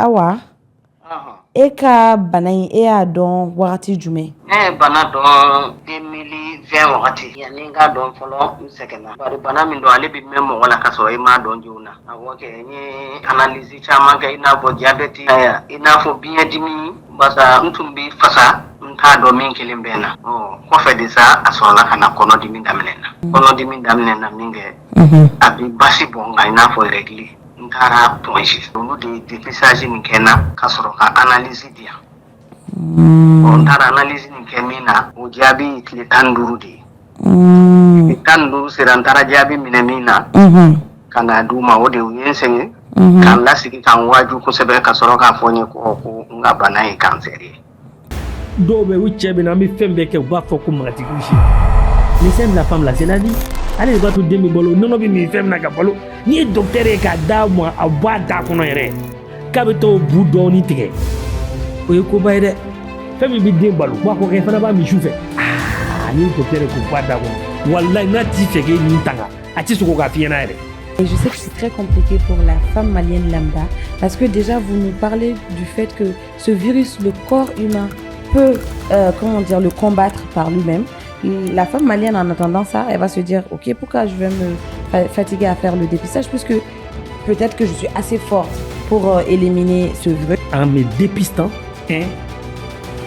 Awa, e ka bana in e y'a dɔn wagati jumɛn? Ne ye bana dɔn 2020 wagati yanni n k'a dɔn fɔlɔ n sɛgɛnna bari bana min don ale bɛ mɛn mɔgɔ la ka sɔrɔ i m'a dɔn joona awɔ kɛ n ye analyse caman kɛ i n'a fɔ diabète i n'a fɔ biyɛndimi barisa n tun bɛ fasa n t'a dɔn min kelen bɛ n na kɔfɛ de sa a sɔrɔla ka na kɔnɔdimi daminɛ na kɔnɔdimi daminɛ na min kɛ a bɛ basi bɔ n kan i n'a fɔ règle n taara ponsi olu de dépistage nin kɛ n na ka sɔrɔ ka analyse di yan n taara analyse nin kɛ min na o jaabi tile 15 de ye tile 15 sera n taara jaabi minɛ min na ka na d'u ma o de u ye n sɛgɛn k'an lasigi k'an waaju kosɛbɛ ka sɔrɔ k'a fɔ n ye ko n ka bana ye cancer ye. dɔw bɛ u cɛ bɛ na an bɛ fɛn bɛɛ kɛ u b'a fɔ ko magatigiw si l'essence de la femme là c'est la vie ale de b'a to den bɛ balo nɔnɔ bɛ min fɛn min na ka balo n'i ye docteur ye k'a d'a ma a b'a da kɔnɔ yɛrɛ k'a bɛ taa o bu dɔɔni tigɛ o ye koba ye dɛ fɛn min bɛ den balo b'a fɔ k'e fana b'a min su fɛ n'i ye docteur ye k'o b'a da kɔnɔ walayi n'a t'i fɛ k'e nin tanga a tɛ sogo k'a f'i ɲɛna yɛrɛ. Et je sais que c'est très compliqué pour la femme malienne lambda parce que déjà vous nous parlez du fait que ce virus, le corps humain peut le combattre par lui-même. La femme malienne en attendant ça, elle va se dire ok, pourquoi je vais me fatiguer à faire le dépistage puisque peut-être que je suis assez forte pour éliminer ce virus. En me dépistant,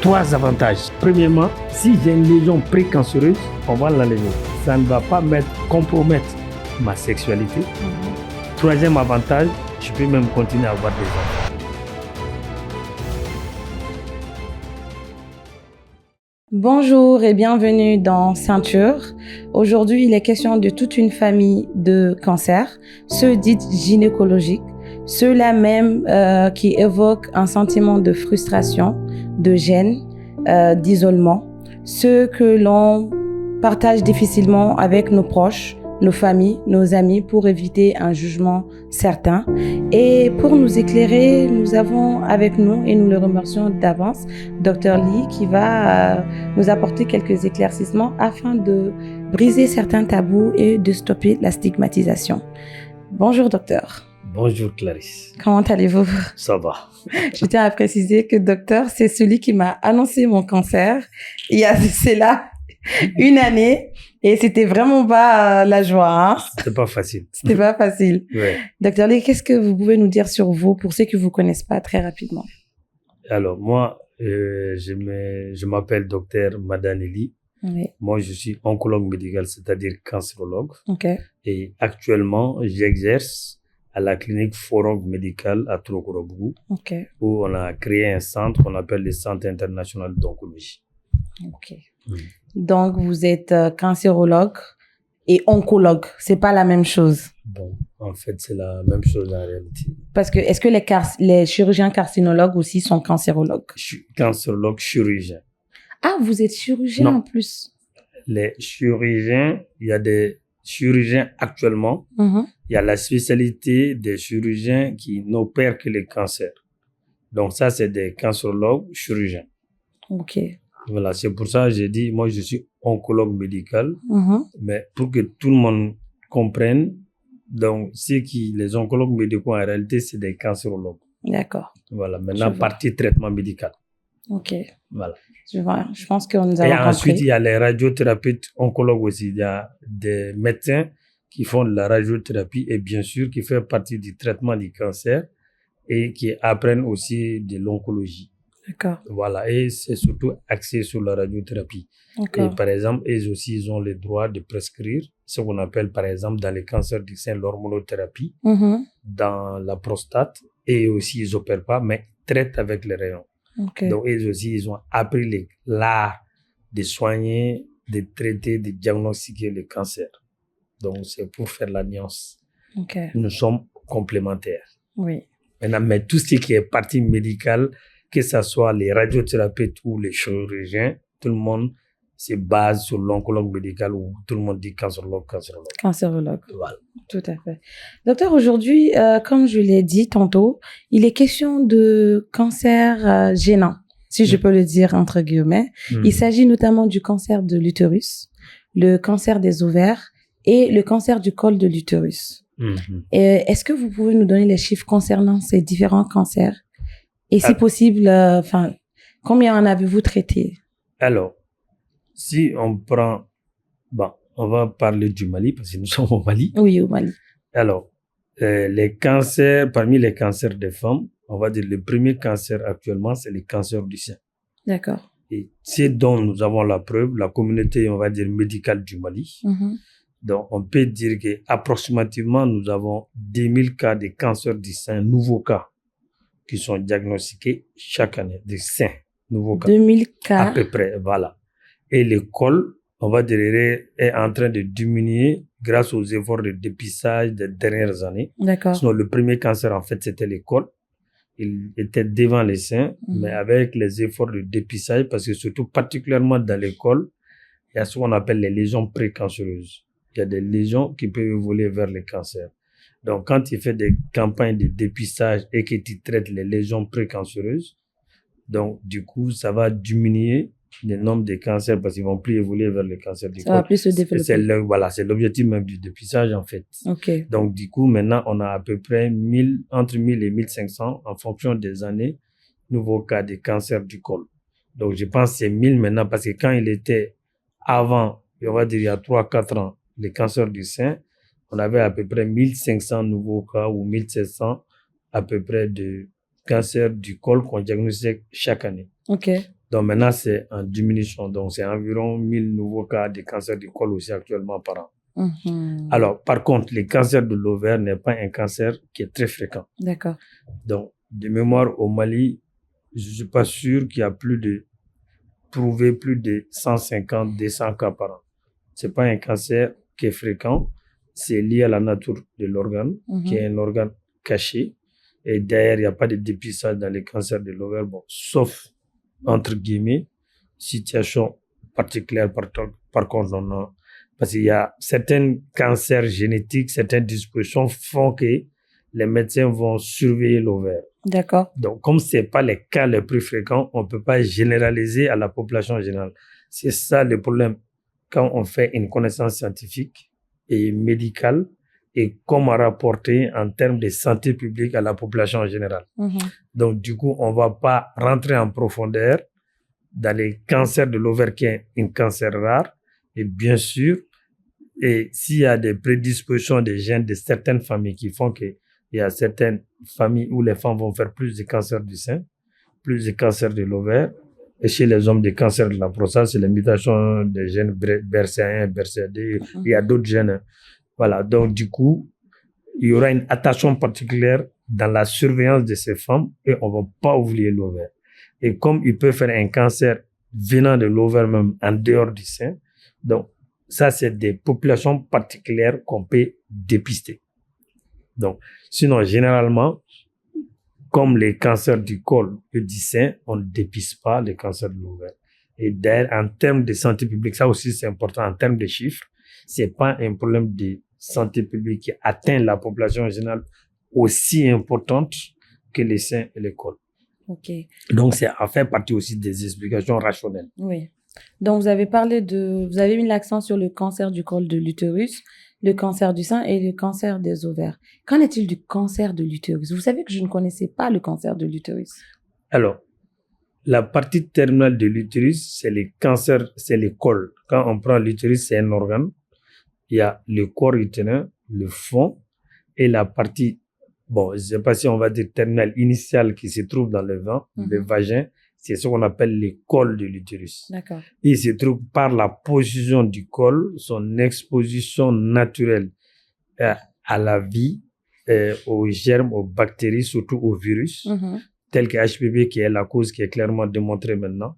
3 avantages. Premièrement, si j'ai une lésion précancéreuse, on va l'enlever. Ça ne va pas compromettre ma sexualité. Troisième avantage, je peux même continuer à avoir des enfants. Bonjour et bienvenue dans Ceinture. Aujourd'hui, il est question de toute une famille de cancers, ceux dits gynécologiques, ceux-là même qui évoquent un sentiment de frustration, de gêne, d'isolement, ceux que l'on partage difficilement avec nos proches, nos familles, nos amis pour éviter un jugement certain. Et pour nous éclairer, nous avons avec nous, et nous le remercions d'avance, Dr Lee qui va nous apporter quelques éclaircissements afin de briser certains tabous et de stopper la stigmatisation. Bonjour docteur. Bonjour Clarisse. Comment allez-vous? Ça va. Je tiens à préciser que docteur, c'est celui qui m'a annoncé mon cancer. Il y a cela une année et c'était vraiment pas la joie. Hein? C'était pas facile. C'était pas facile. Ouais. Docteur Lee, qu'est-ce que vous pouvez nous dire sur vous pour ceux qui vous connaissent pas très rapidement? Alors moi, je m'appelle docteur Madani Ly. Oui. Moi, je suis oncologue médical, c'est-à-dire cancérologue. Okay. Et actuellement, j'exerce à la clinique Forum Médical à Trokorobougou, Okay. où on a créé un centre qu'on appelle le Centre international d'oncologie. Ok. Donc, vous êtes cancérologue et oncologue. C'est pas la même chose. Bon, en fait, c'est la même chose en réalité. Parce que, est-ce que les chirurgiens carcinologues aussi sont cancérologues? Je suis cancérologue chirurgien. Ah, vous êtes chirurgien Non. En plus? Les chirurgiens, il y a des chirurgiens actuellement. Il y a la spécialité des chirurgiens qui n'opèrent que les cancers. Donc ça, c'est des cancérologues chirurgiens. Ok. Voilà, c'est pour ça que j'ai dit, moi, je suis oncologue médical. Mais pour que tout le monde comprenne, donc, les oncologues médicaux, en réalité, c'est des cancérologues. D'accord. Voilà, maintenant, partie traitement médical. Ok. Voilà. Je pense que nous avons compris. Et ensuite, il y a les radiothérapeutes oncologues aussi. Il y a des médecins qui font de la radiothérapie et bien sûr qui font partie du traitement du cancer et qui apprennent aussi de l'oncologie. D'accord. Voilà, et c'est surtout axé sur la radiothérapie. D'accord. Et par exemple, eux aussi, ils ont le droit de prescrire ce qu'on appelle par exemple dans les cancers du sein l'hormonothérapie, dans la prostate, et aussi ils n'opèrent pas, mais traitent avec les rayons. Okay. Donc, eux aussi, ils ont appris l'art de soigner, de traiter, de diagnostiquer le cancer. Donc, c'est pour faire la nuance. Okay. Nous sommes complémentaires. Oui. Maintenant, mais tout ce qui est partie médicale, que ce soit les radiothérapeutes ou les chirurgiens, tout le monde se base sur l'oncologue médical où tout le monde dit cancérologue. Cancérologue. Voilà. Tout à fait. Docteur, aujourd'hui, comme je l'ai dit tantôt, il est question de cancer gênant, si je peux le dire entre guillemets. Il s'agit notamment du cancer de l'utérus, le cancer des ovaires et le cancer du col de l'utérus. Est-ce que vous pouvez nous donner les chiffres concernant ces différents cancers Et si possible, combien en avez-vous traité? Alors, si on prend... Bon, on va parler du Mali, parce que nous sommes au Mali. Oui, au Mali. Alors, les cancers, parmi les cancers des femmes, on va dire le premier cancer actuellement, c'est le cancer du sein. D'accord. Et c'est dont nous avons la preuve, la communauté, on va dire, médicale du Mali. Donc, on peut dire qu'approximativement, nous avons 10 000 cas de cancer du sein, nouveaux cas, qui sont diagnostiqués chaque année, des seins, nouveaux cas. 2000 cas. À peu près, voilà. Et le col, on va dire, est en train de diminuer grâce aux efforts de dépistage des dernières années. D'accord. Sinon, le premier cancer, en fait, c'était le col. Il était devant les seins, mais avec les efforts de dépistage, parce que surtout, particulièrement dans le col, il y a ce qu'on appelle les lésions précancéreuses. Il y a des lésions qui peuvent évoluer vers le cancer. Donc, quand tu fais des campagnes de dépistage et que tu traites les lésions précancéreuses, donc, du coup, ça va diminuer le nombre de cancers parce qu'ils vont plus évoluer vers le cancer du col. Ça va plus se développer. Voilà, c'est l'objectif même du dépistage, en fait. OK. Donc, du coup, maintenant, on a à peu près entre 1000 et 1500 en fonction des années, nouveaux cas de cancer du col. Donc, je pense que c'est 1000 maintenant parce que quand il était avant, on va dire il y a 3-4 ans, le cancer du sein, on avait à peu près 1500 nouveaux cas ou 1700 à peu près de cancer du col qu'on diagnostique chaque année. OK. Donc maintenant, c'est en diminution. Donc, c'est environ 1000 nouveaux cas de cancer du col aussi actuellement par an. Alors, par contre, le cancer de l'ovaire n'est pas un cancer qui est très fréquent. D'accord. Donc, de mémoire, au Mali, je ne suis pas sûr qu'il y a plus de 150, 200 cas par an. C'est pas un cancer qui est fréquent. C'est lié à la nature de l'organe, qui est un organe caché. Et d'ailleurs, il n'y a pas de dépistage dans les cancers de l'ovaire, bon, sauf, entre guillemets, situation particulière par contre, parce qu'il y a certains cancers génétiques, certaines dispositions font que les médecins vont surveiller l'ovaire. D'accord. Donc, comme ce n'est pas les cas les plus fréquents, on ne peut pas généraliser à la population générale. C'est ça le problème quand on fait une connaissance scientifique et médicale et comment rapporter en termes de santé publique à la population en général. Donc, du coup, on ne va pas rentrer en profondeur dans les cancers de l'ovaire qui est un cancer rare. Et bien sûr, et s'il y a des prédispositions des gènes de certaines familles qui font qu'il y a certaines familles où les femmes vont faire plus de cancer du sein, plus de cancer de l'ovaire, et chez les hommes, des cancers de la prostate, c'est la mutation des gènes BRCA1, BRCA2, il y a d'autres gènes. Voilà, donc du coup, il y aura une attention particulière dans la surveillance de ces femmes et on ne va pas oublier l'ovaire. Et comme il peut faire un cancer venant de l'ovaire même en dehors du sein, donc ça, c'est des populations particulières qu'on peut dépister. Donc, sinon, généralement, comme les cancers du col et du sein, on ne dépiste pas les cancers de l'ovaire. Et d'ailleurs, en termes de santé publique, ça aussi c'est important, en termes de chiffres, c'est pas un problème de santé publique qui atteint la population générale aussi importante que les seins et les cols. OK. Donc, c'est à faire partie aussi des explications rationnelles. Oui. Donc, vous avez mis l'accent sur le cancer du col de l'utérus, le cancer du sein et le cancer des ovaires. Qu'en est-il du cancer de l'utérus? Vous savez que je ne connaissais pas le cancer de l'utérus. Alors, la partie terminale de l'utérus, c'est le cancer, c'est le col. Quand on prend l'utérus, c'est un organe. Il y a le corps utérin, le fond et la partie, bon, je ne sais pas si on va dire terminale initiale qui se trouve dans le ventre, le vagin, c'est ce qu'on appelle le col de l'utérus. D'accord. Il se trouve par la position du col, son exposition naturelle à la vie, aux germes, aux bactéries, surtout aux virus, tels que HPV qui est la cause qui est clairement démontrée maintenant.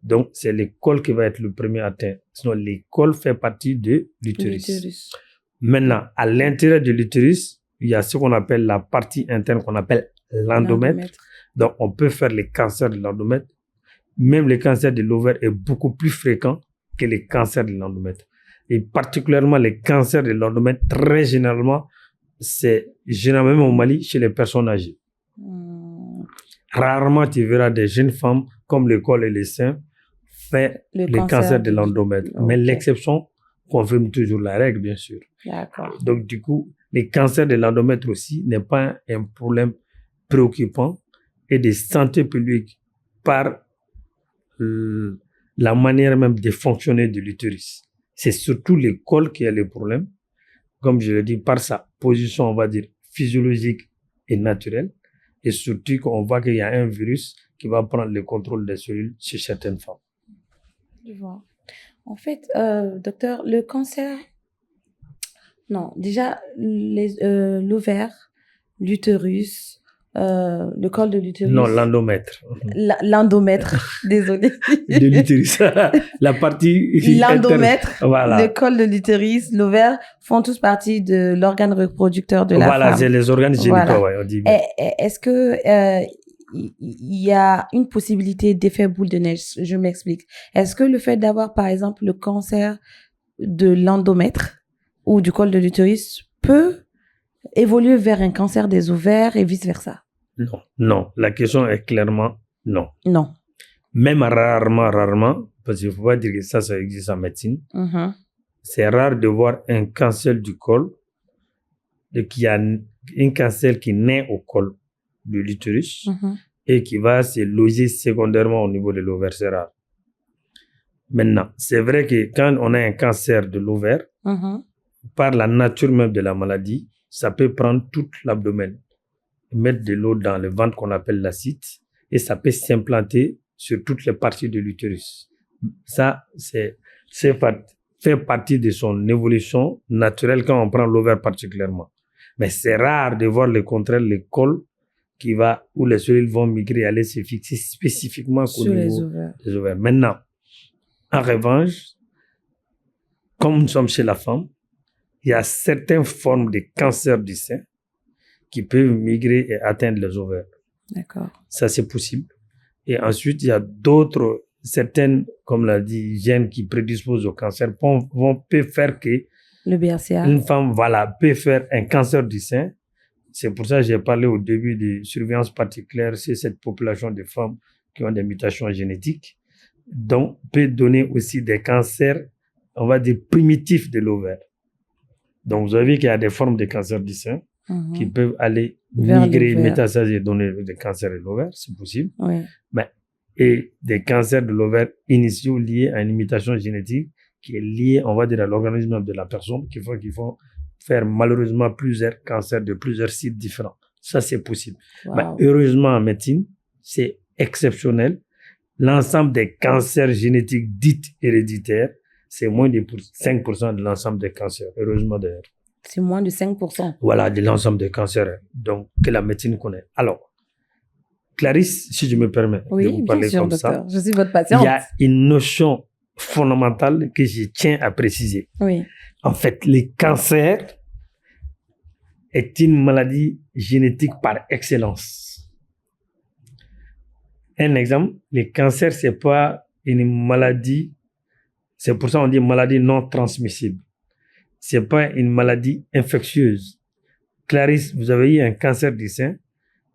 Donc, c'est le col qui va être le premier atteint. Sinon, le col fait partie de l'utérus. Maintenant, à l'intérieur de l'utérus, il y a ce qu'on appelle la partie interne qu'on appelle l'endomètre. Donc, on peut faire le cancer de l'endomètre. Même le cancer de l'ovaire est beaucoup plus fréquent que le cancer de l'endomètre. Et particulièrement le cancer de l'endomètre, très généralement, c'est généralement au Mali chez les personnes âgées. Rarement, tu verras des jeunes femmes comme le col et les seins faire le cancer de l'endomètre. Okay. Mais l'exception confirme toujours la règle, bien sûr. D'accord. Donc, du coup, le cancer de l'endomètre aussi n'est pas un problème préoccupant et de santé publique par la manière même de fonctionner de l'utérus. C'est surtout le col qui a le problème, comme je l'ai dit, par sa position, on va dire, physiologique et naturelle, et surtout qu'on voit qu'il y a un virus qui va prendre le contrôle des cellules chez certaines femmes. Je vois. En fait, docteur, le cancer, non, déjà, l'ovaire, l'utérus, le col de l'utérus. Non, l'endomètre. L'endomètre, désolé. De l'utérus. La partie... L'endomètre, voilà. Le col de l'utérus, l'ovaire font tous partie de l'organe reproducteur de la femme. Voilà, c'est les organes génitaux, Voilà. ouais, on dit bien. Est-ce que il y a une possibilité d'effet boule de neige? Je m'explique. Est-ce que le fait d'avoir, par exemple, le cancer de l'endomètre ou du col de l'utérus peut évoluer vers un cancer des ovaires et vice-versa? Non, non. La question est clairement non. Non. Même rarement, parce qu'il ne faut pas dire que ça existe en médecine. C'est rare de voir un cancer du col, qu'il y a un cancer qui naît au col de l'utérus et qui va se loger secondairement au niveau de l'ovaire. C'est rare. Maintenant, c'est vrai que quand on a un cancer de l'ovaire, par la nature même de la maladie, ça peut prendre tout l'abdomen, mettre de l'eau dans le ventre qu'on appelle l'acide, et ça peut s'implanter sur toutes les parties de l'utérus. Ça, fait partie de son évolution naturelle quand on prend l'ovaire particulièrement. Mais c'est rare de voir le contraire, le col où les cellules vont migrer et aller se fixer spécifiquement sur les ovaires. Maintenant, en revanche, comme nous sommes chez la femme, il y a certaines formes de cancer du sein qui peuvent migrer et atteindre les ovaires. D'accord. Ça, c'est possible. Et ensuite, il y a certaines, comme l'a dit, gènes qui prédisposent au cancer peuvent faire que le BRCA. Une femme, peut faire un cancer du sein. C'est pour ça que j'ai parlé au début de surveillance particulière sur cette population de femmes qui ont des mutations génétiques. Donc, peut donner aussi des cancers, on va dire, primitifs de l'ovaire. Donc, vous avez vu qu'il y a des formes de cancer du sein qui peuvent aller migrer, métastaser et donner des cancers de l'ovaire, c'est possible. Oui. Et des cancers de l'ovaire initiaux liés à une mutation génétique qui est liée, on va dire, à l'organisme de la personne, qui font faire malheureusement plusieurs cancers de plusieurs sites différents. Ça, c'est possible. Wow. Mais heureusement, en médecine, c'est exceptionnel. L'ensemble des cancers génétiques dits héréditaires, c'est moins de 5% de l'ensemble des cancers. Heureusement, d'ailleurs. C'est moins de 5%. Voilà, de l'ensemble des cancers donc, que la médecine connaît. Alors, Clarisse, si je me permets de vous parler comme docteur. ça. Je suis votre patiente. Il y a une notion fondamentale que je tiens à préciser. Oui. En fait, le cancer est une maladie génétique par excellence. Un exemple, le cancer, c'est pas une maladie, c'est pour ça qu'on dit maladie non transmissible. C'est pas une maladie infectieuse. Clarisse, vous avez eu un cancer du sein,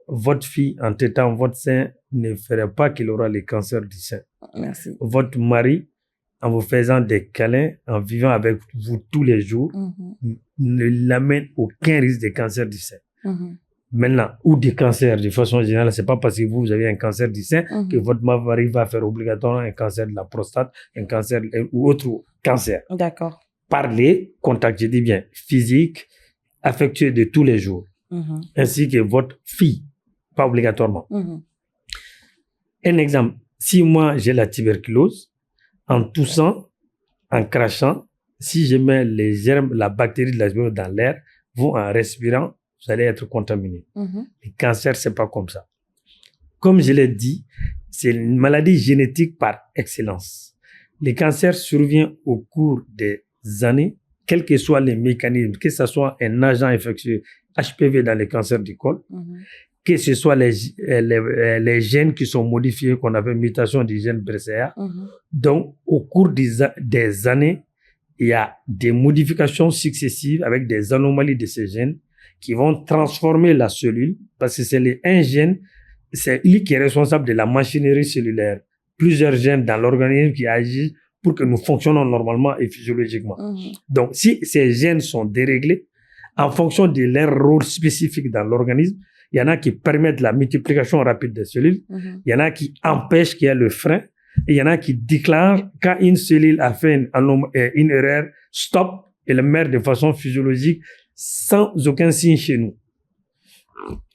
votre fille, en traitant votre sein, ne ferait pas qu'il aura le cancer du sein. Merci. Votre mari, en vous faisant des câlins, en vivant avec vous tous les jours, ne l'amène aucun risque de cancer du sein. Maintenant, ou de cancer, de façon générale, c'est pas parce que vous avez un cancer du sein que votre mari va faire obligatoirement un cancer de la prostate, un cancer ou autre cancer. D'accord. Parler, contact, je dis bien, physique, affectueux de tous les jours, ainsi que votre fille, pas obligatoirement. Un exemple, si moi j'ai la tuberculose, en toussant, en crachant, si je mets les germes, la bactérie de la tuberculose dans l'air, vous en respirant, vous allez être contaminé. Le cancer, c'est pas comme ça. Comme je l'ai dit, c'est une maladie génétique par excellence. Le cancer survient au cours des années, quels que soient les mécanismes, que ce soit un agent infectieux, HPV dans le cancer du col, que ce soit les gènes qui sont modifiés, qu'on appelle mutation du gène BRCA. Donc, au cours des années, il y a des modifications successives avec des anomalies de ces gènes qui vont transformer la cellule, parce que c'est un gène, c'est lui qui est responsable de la machinerie cellulaire. Plusieurs gènes dans l'organisme qui agissent pour que nous fonctionnons normalement et physiologiquement. Donc, si ces gènes sont déréglés, en fonction de leur rôle spécifique dans l'organisme, Il y en a qui permettent la multiplication rapide des cellules. Il y en a qui empêchent qu'il y ait le frein. Et il y en a qui déclarent quand une cellule a fait une erreur, stop, et le met de façon physiologique sans aucun signe chez nous.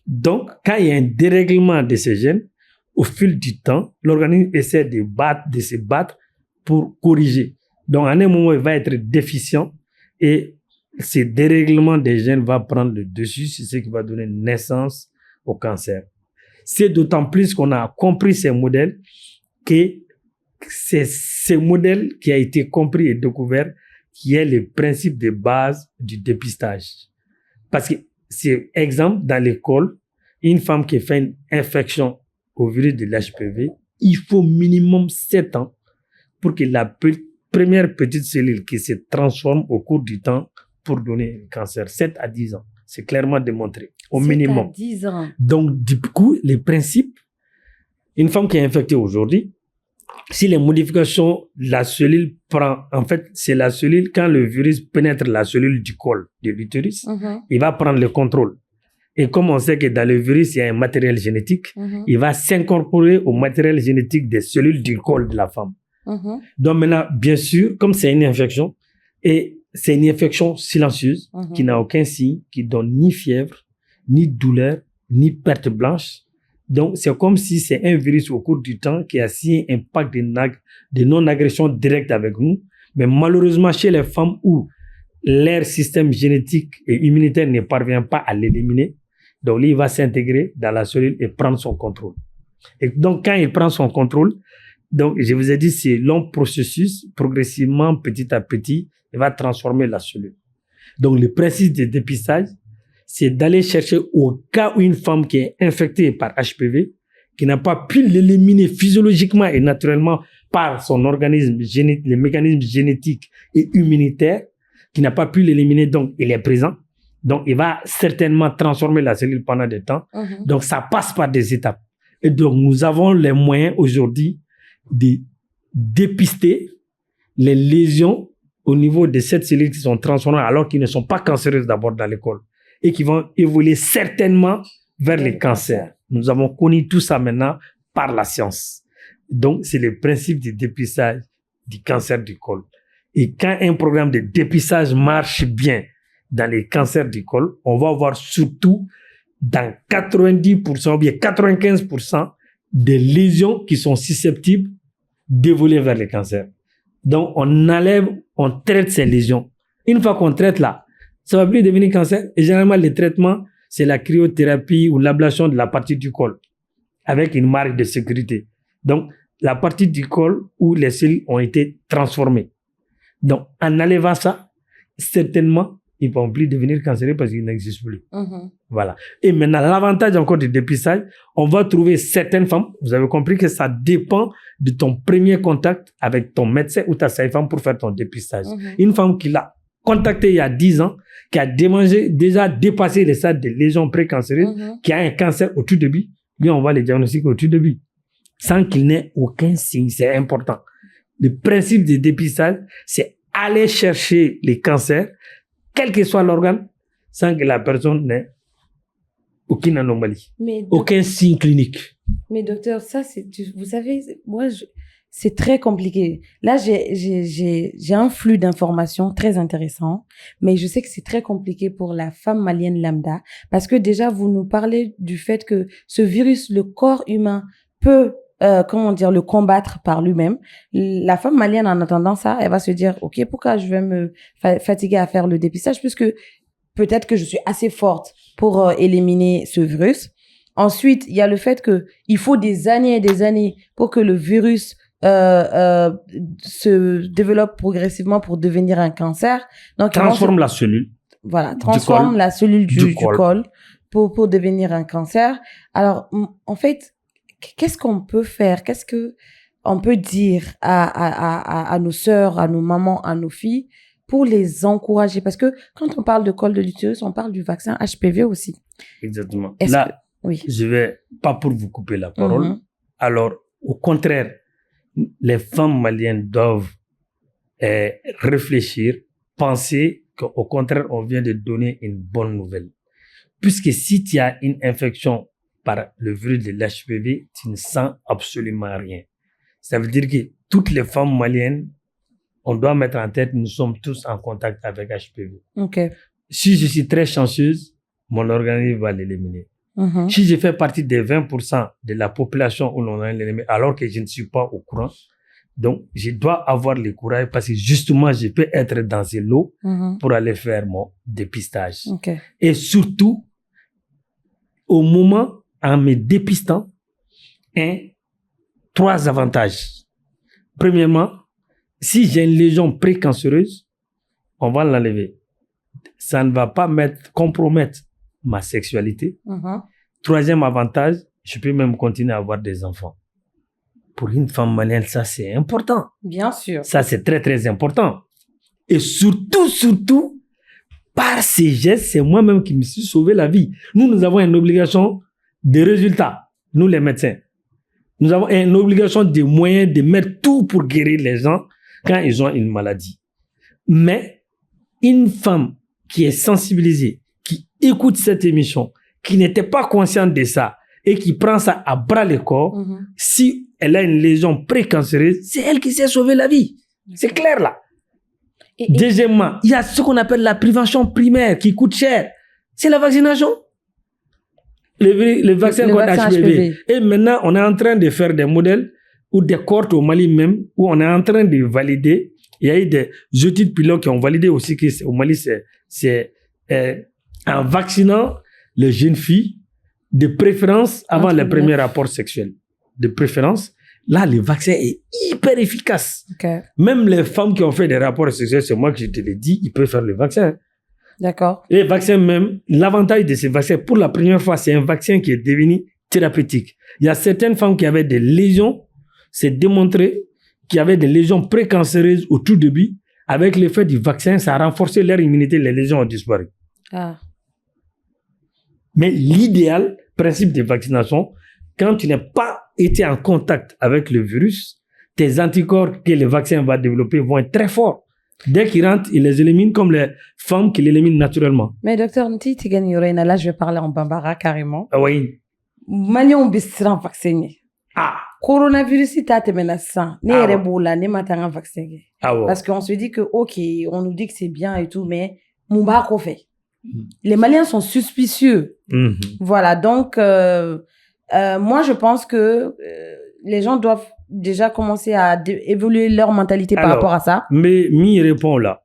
Donc, quand il y a un dérèglement de ces gènes, au fil du temps, l'organisme essaie de se battre pour corriger. Donc, à un moment, il va être déficient et ce dérèglement des gènes va prendre le dessus, c'est ce qui va donner naissance au cancer. C'est d'autant plus qu'on a compris ces modèles que c'est ce modèle qui a été compris et découvert qui est le principe de base du dépistage. Parce que, c'est exemple, dans l'école, une femme qui fait une infection au virus de l'HPV, il faut minimum 7 ans pour que la première petite cellule qui se transforme au cours du temps pour donner un cancer. 7 à 10 ans. C'est clairement démontré. Au minimum. 7 à 10 ans. Donc, du coup, les principes, une femme qui est infectée aujourd'hui, si les modifications, la cellule prend, en fait, c'est la cellule, quand le virus pénètre la cellule du col de l'utérus, il va prendre le contrôle. Et comme on sait que dans le virus, il y a un matériel génétique, il va s'incorporer au matériel génétique des cellules du col de la femme. Donc maintenant, bien sûr, comme c'est une infection, et c'est une infection silencieuse, qui n'a aucun signe, qui donne ni fièvre, ni douleur, ni perte blanche. Donc, c'est comme si c'est un virus au cours du temps qui a signé un pacte de non-agression directe avec nous. Mais malheureusement, chez les femmes où leur système génétique et immunitaire ne parvient pas à l'éliminer, donc il va s'intégrer dans la cellule et prendre son contrôle. Et donc, quand il prend son contrôle, donc je vous ai dit, c'est long processus, progressivement, petit à petit, il va transformer la cellule. Donc, le principe de dépistage, c'est d'aller chercher au cas où une femme qui est infectée par HPV, qui n'a pas pu l'éliminer physiologiquement et naturellement par son organisme, les mécanismes génétiques et immunitaires, qui n'a pas pu l'éliminer, donc il est présent. Donc, il va certainement transformer la cellule pendant des temps. Donc, ça passe par des étapes. Et donc, nous avons les moyens aujourd'hui de dépister les lésions au niveau de cette cellule qui sont transformées alors qu'ils ne sont pas cancéreuses d'abord dans l'école et qui vont évoluer certainement vers les cancers. Nous avons connu tout ça maintenant par la science. Donc, c'est le principe du dépistage du cancer du col. Et quand un programme de dépistage marche bien dans les cancers du col, on va voir surtout dans 90% ou bien 95% des lésions qui sont susceptibles d'évoluer vers les cancers. Donc, on traite ces lésions. Une fois qu'on traite là, ça va plus devenir cancer. Et généralement, le traitement, c'est la cryothérapie ou l'ablation de la partie du col avec une marge de sécurité. Donc, la partie du col où les cellules ont été transformées. Donc, en enlevant ça, certainement, ils ne vont plus devenir cancéreux parce qu'ils n'existent plus. Voilà. Et maintenant, l'avantage encore du dépistage, on va trouver certaines femmes, vous avez compris que ça dépend de ton premier contact avec ton médecin ou ta sage-femme pour faire ton dépistage. Une femme qui l'a contacté il y a 10 ans, qui a déjà dépassé les stades de lésions précancéreuses, qui a un cancer au tout début, lui, on va le diagnostiquer au tout début, sans qu'il n'ait aucun signe. C'est important. Le principe du dépistage, c'est aller chercher les cancers, quel que soit l'organe, sans que la personne n'ait aucune anomalie, aucun signe clinique. Mais docteur, ça, vous savez, moi, c'est très compliqué. Là, j'ai un flux d'informations très intéressant, mais je sais que c'est très compliqué pour la femme malienne lambda, parce que déjà, vous nous parlez du fait que ce virus, le corps humain peut le combattre par lui-même. La femme malienne, en attendant ça, elle va se dire, OK, pourquoi je vais me fatiguer à faire le dépistage, puisque peut-être que je suis assez forte pour éliminer ce virus. Ensuite, il y a le fait que il faut des années et des années pour que le virus se développe progressivement pour devenir un cancer. Donc, transforme la cellule. Voilà, transforme la cellule du col pour devenir un cancer. Alors, en fait, qu'est-ce qu'on peut faire? Qu'est-ce que on peut dire à nos sœurs, à nos mamans, à nos filles pour les encourager? Parce que quand on parle de col de l'utérus, on parle du vaccin HPV aussi. Exactement. Là, oui. Je vais pas pour vous couper la parole. Alors, au contraire, les femmes maliennes doivent réfléchir, penser qu'au contraire, on vient de donner une bonne nouvelle. puisque si tu as une infection par le virus de l'HPV, tu ne sens absolument rien. Ça veut dire que toutes les femmes maliennes, on doit mettre en tête, nous sommes tous en contact avec HPV. Okay. Si je suis très chanceuse, mon organisme va l'éliminer. Si je fais partie des 20% de la population où l'on a l'éliminer, alors que je ne suis pas au courant, donc je dois avoir le courage parce que justement, je peux être dans ces lots pour aller faire mon dépistage. Okay. Et surtout, au moment, en me dépistant, 3 avantages. Premièrement, si j'ai une lésion précancéreuse, on va l'enlever. Ça ne va pas compromettre ma sexualité. 3e avantage, je peux même continuer à avoir des enfants. Pour une femme malienne, ça c'est important. Bien sûr. Ça c'est très très important. Et surtout, par ces gestes, c'est moi-même qui me suis sauvé la vie. Nous avons une obligation de résultats, nous les médecins. Nous avons une obligation de moyens de mettre tout pour guérir les gens quand ils ont une maladie. Mais une femme qui est sensibilisée, qui écoute cette émission, qui n'était pas consciente de ça et qui prend ça à bras le corps, si elle a une lésion précancéreuse, c'est elle qui s'est sauvé la vie. C'est clair là. Deuxièmement, il y a ce qu'on appelle la prévention primaire qui coûte cher. C'est la vaccination. Le vaccin contre HPV. Et maintenant, on est en train de faire des modèles ou des cohortes au Mali même, où on est en train de valider. Il y a eu des études pilotes qui ont validé aussi qu'au Mali, c'est en vaccinant les jeunes filles, de préférence avant les premiers rapports sexuels. De préférence, là, le vaccin est hyper efficace. Okay. Même les femmes qui ont fait des rapports sexuels, c'est moi qui te l'ai dit, ils peuvent faire le vaccin. D'accord. Les vaccins même, l'avantage de ces vaccins, pour la première fois, c'est un vaccin qui est devenu thérapeutique. Il y a certaines femmes qui avaient des lésions, c'est démontré qu'il y avait des lésions précancéreuses au tout début. Avec l'effet du vaccin, ça a renforcé leur immunité, les lésions ont disparu. Ah. Mais l'idéal, principe de vaccination, quand tu n'as pas été en contact avec le virus, tes anticorps que le vaccin va développer vont être très forts. Dès qu'ils rentrent, ils les éliminent comme les femmes qui l'éliminent naturellement. Mais docteur Nti Tigani Yorena, là je vais parler en bambara carrément. Ah oui. Malion bistran vacciné. Ah. Coronavirus, il t'a menaçant. Ça. Ne yere boula, ne matin vacciné. Ah ouais. Parce qu'on se dit que, ok, on nous dit que c'est bien et tout, mais Mouba qu'on fait. Les Maliens sont suspicieux. Voilà, donc, moi je pense que les gens doivent déjà commencer à évoluer leur mentalité par rapport à ça. Mais mi répond là.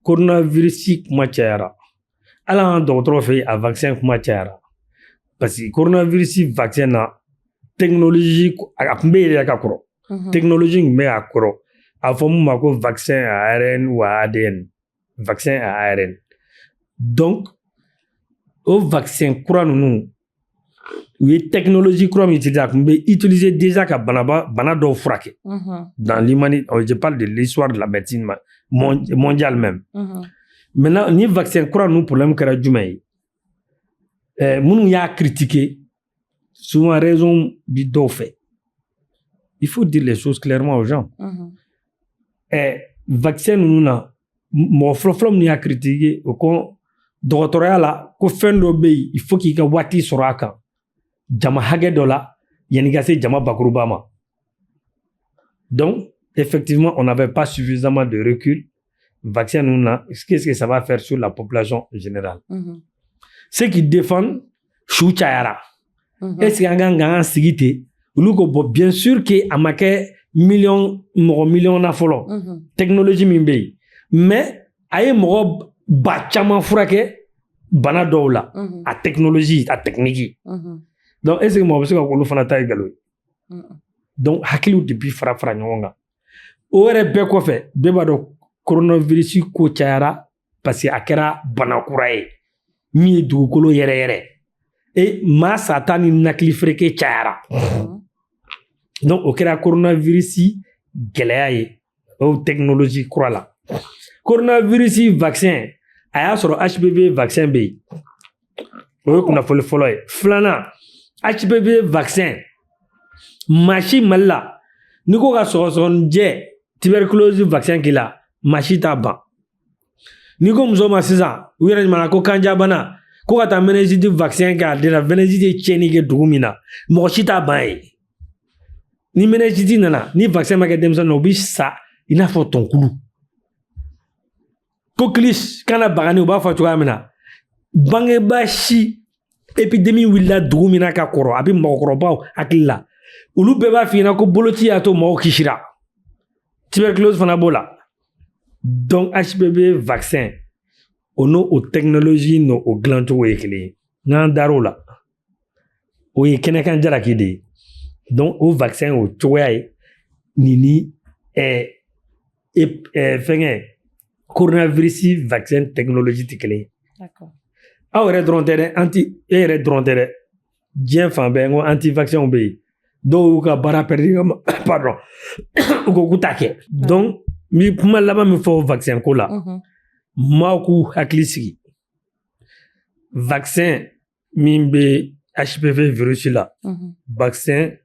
Coronavirus kuma chayara. Ala an docteur fait un vaccin kuma chayara. Parce que coronavirus vaccin na technologie a kumbe ya kakoro. Technologie me akoro. A fomu mako vaccin à ARN ou à ADN. Vaccin à ARN. Donc au vaccin kura nunu oui, technologie croit utiliser déjà ka bana do frake. Dans l'humanité, je parle de l'histoire de la médecine mondiale même. Maintenant, ni vaccin croit nous problème que la jumai. Mounou ya critiqué souvent raison du do fait. Il faut dire les choses clairement aux gens. Vaccin nous na mo floflom ni a critiqué ko doctorat la ko fendo be il faut qu'il ka wati suraka. Jama hage dola, yanigase jama bakurubama. Donc, effectivement, on n'avait pas suffisamment de recul. Vaccin, qu'est-ce que ça va faire sur la population générale? Ceux qui défendent Chouchayara. Est-ce qu'il y a un sigité? Bien sûr qu'il y a un million na follow. Technologie mimbe. Mais, aye moro bachama furake bana dola. A technologie, a technique. Donc, est-ce que moi, je suis donc, hakilou depuis fra nyonga. Ore beko fe, beba do coronavirus ko chara parce que akera banakurae. Mi dugukolo yere. Et ma satani nakli freke chara. Donc, okera coronavirus geleaye o technologie kurala. Coronavirus vaccin aya soro HPV vaccin be. O kuna follow flana HPV vaccin machi malla niko ka sɔgɔsɔgɔnijɛ tuberculose vaccin k'i la machi t'a ban niko muso ma sisan u yɛrɛ ɲuman ko kanjabana ko ka taa meningite vaccin k'a den na meningite tiɲɛni kɛ dugu min na mɔgɔ si t'a ban ye ni meningite nana ni vaccin ma kɛ denmisɛnnin na o bi sa i n'a fɔ tɔnkulu coqueluche kana bagani u b'a fɔ cogoya min na bangebaa si épidémie wulila dugu min na ka kɔrɔ a bɛ mɔgɔkɔrɔbaw hakili la olu bɛɛ b'a f'i ɲɛna ko boloci y'a to mɔgɔw kisira tuberculose fana b'o la donc HPV vaccin o n'o o technologie n'o o dilancogo ye kelen ye n'an dar'o la o ye kɛnɛkan jalaki de ye donc o vaccin o cogoya ye ni fɛngɛ coronavirus vaccin technologie tɛ kelen ye aw yɛrɛ dɔrɔn tɛ dɛ e yɛrɛ dɔrɔn tɛ dɛ diɲɛ fan bɛɛ n ko anti vaccin bɛ yen dɔw y'u ka baara perdre pardon u ko k'u t'a kɛ donc n bɛ kuma laban min fɔ vaccin ko la maaw k'u hakili sigi vaccin min bɛ HPV virus la vaccin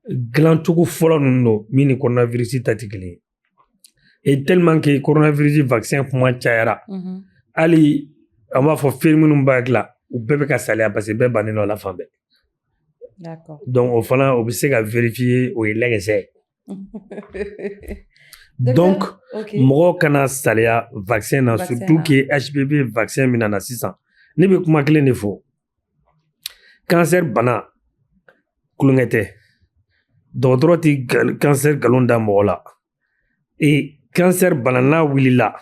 dilancogo fɔlɔ ninnu don min ni coronavirus ta tɛ kelen ye et tellement que coronavirus vaccin kuma cayara hali an b'a fɔ film minnu b'a dilan u bɛɛ bɛ ka saliya parce que bɛɛ bannen don a la fan bɛɛ d'accord donc o fana o bɛ se ka vérifier o ye lɛgɛsɛ donc mɔgɔw kana saliya vaccin na surtout que HPV vaccin min nana sisan ne bɛ kuma kelen de fɔ cancer bana kulonkɛ tɛ dɔgɔtɔrɔ tɛ cancer nkalon da mɔgɔ la et cancer bana n'a wulila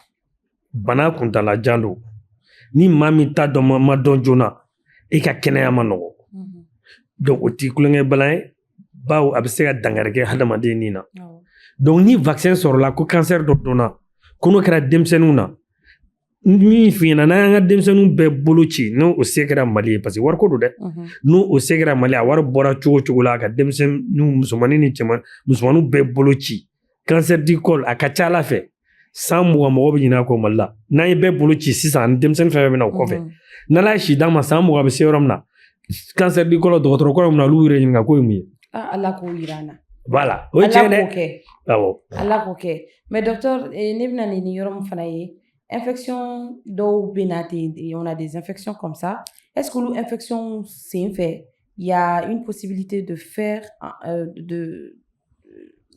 bana kuntalajan don ni maa min ta dɔn ma dɔn joona e ka kɛnɛya ma nɔgɔ donc o tɛ kulonkɛ bana ye bawo a bɛ se ka dankari kɛ hadamaden nin na donc ni vaccin sɔrɔla ko cancer dɔ dɔnna ko n'o kɛra denmisɛnninw na min f'i ɲɛna n'an y'an ka denmisɛnninw bɛɛ bolo ci n'o o se kɛra Mali ye parce que wariko don dɛ n'o o se kɛra Mali a wari bɔra cogo o cogo la ka denmisɛnninw musomanin ni cɛman musomaninw bɛɛ bolo ci cancer du col a ka ca Ala fɛ 120 mɔgɔ bɛ ɲin'a kɔ Mali la n'an ye bɛɛ bolo ci sisan ani denmisɛnnin fɛn fɛn bɛ na o kɔfɛ n'Ala ye si d'an ma 120 bɛ se yɔrɔ min na cancer du col dɔgɔtɔrɔ kɔrɔ min na olu yɛrɛ ɲininka ko ye mun ye Ala k'o yira an na voilà o ye tiɲɛ dɛ awɔ Ala k'o kɛ mais docteur ne bɛna nin yɔrɔ min fana ye infection dɔw bɛ na ten on a des infections comme ça est-ce que olu infection sen fɛ il y a une possibilité de faire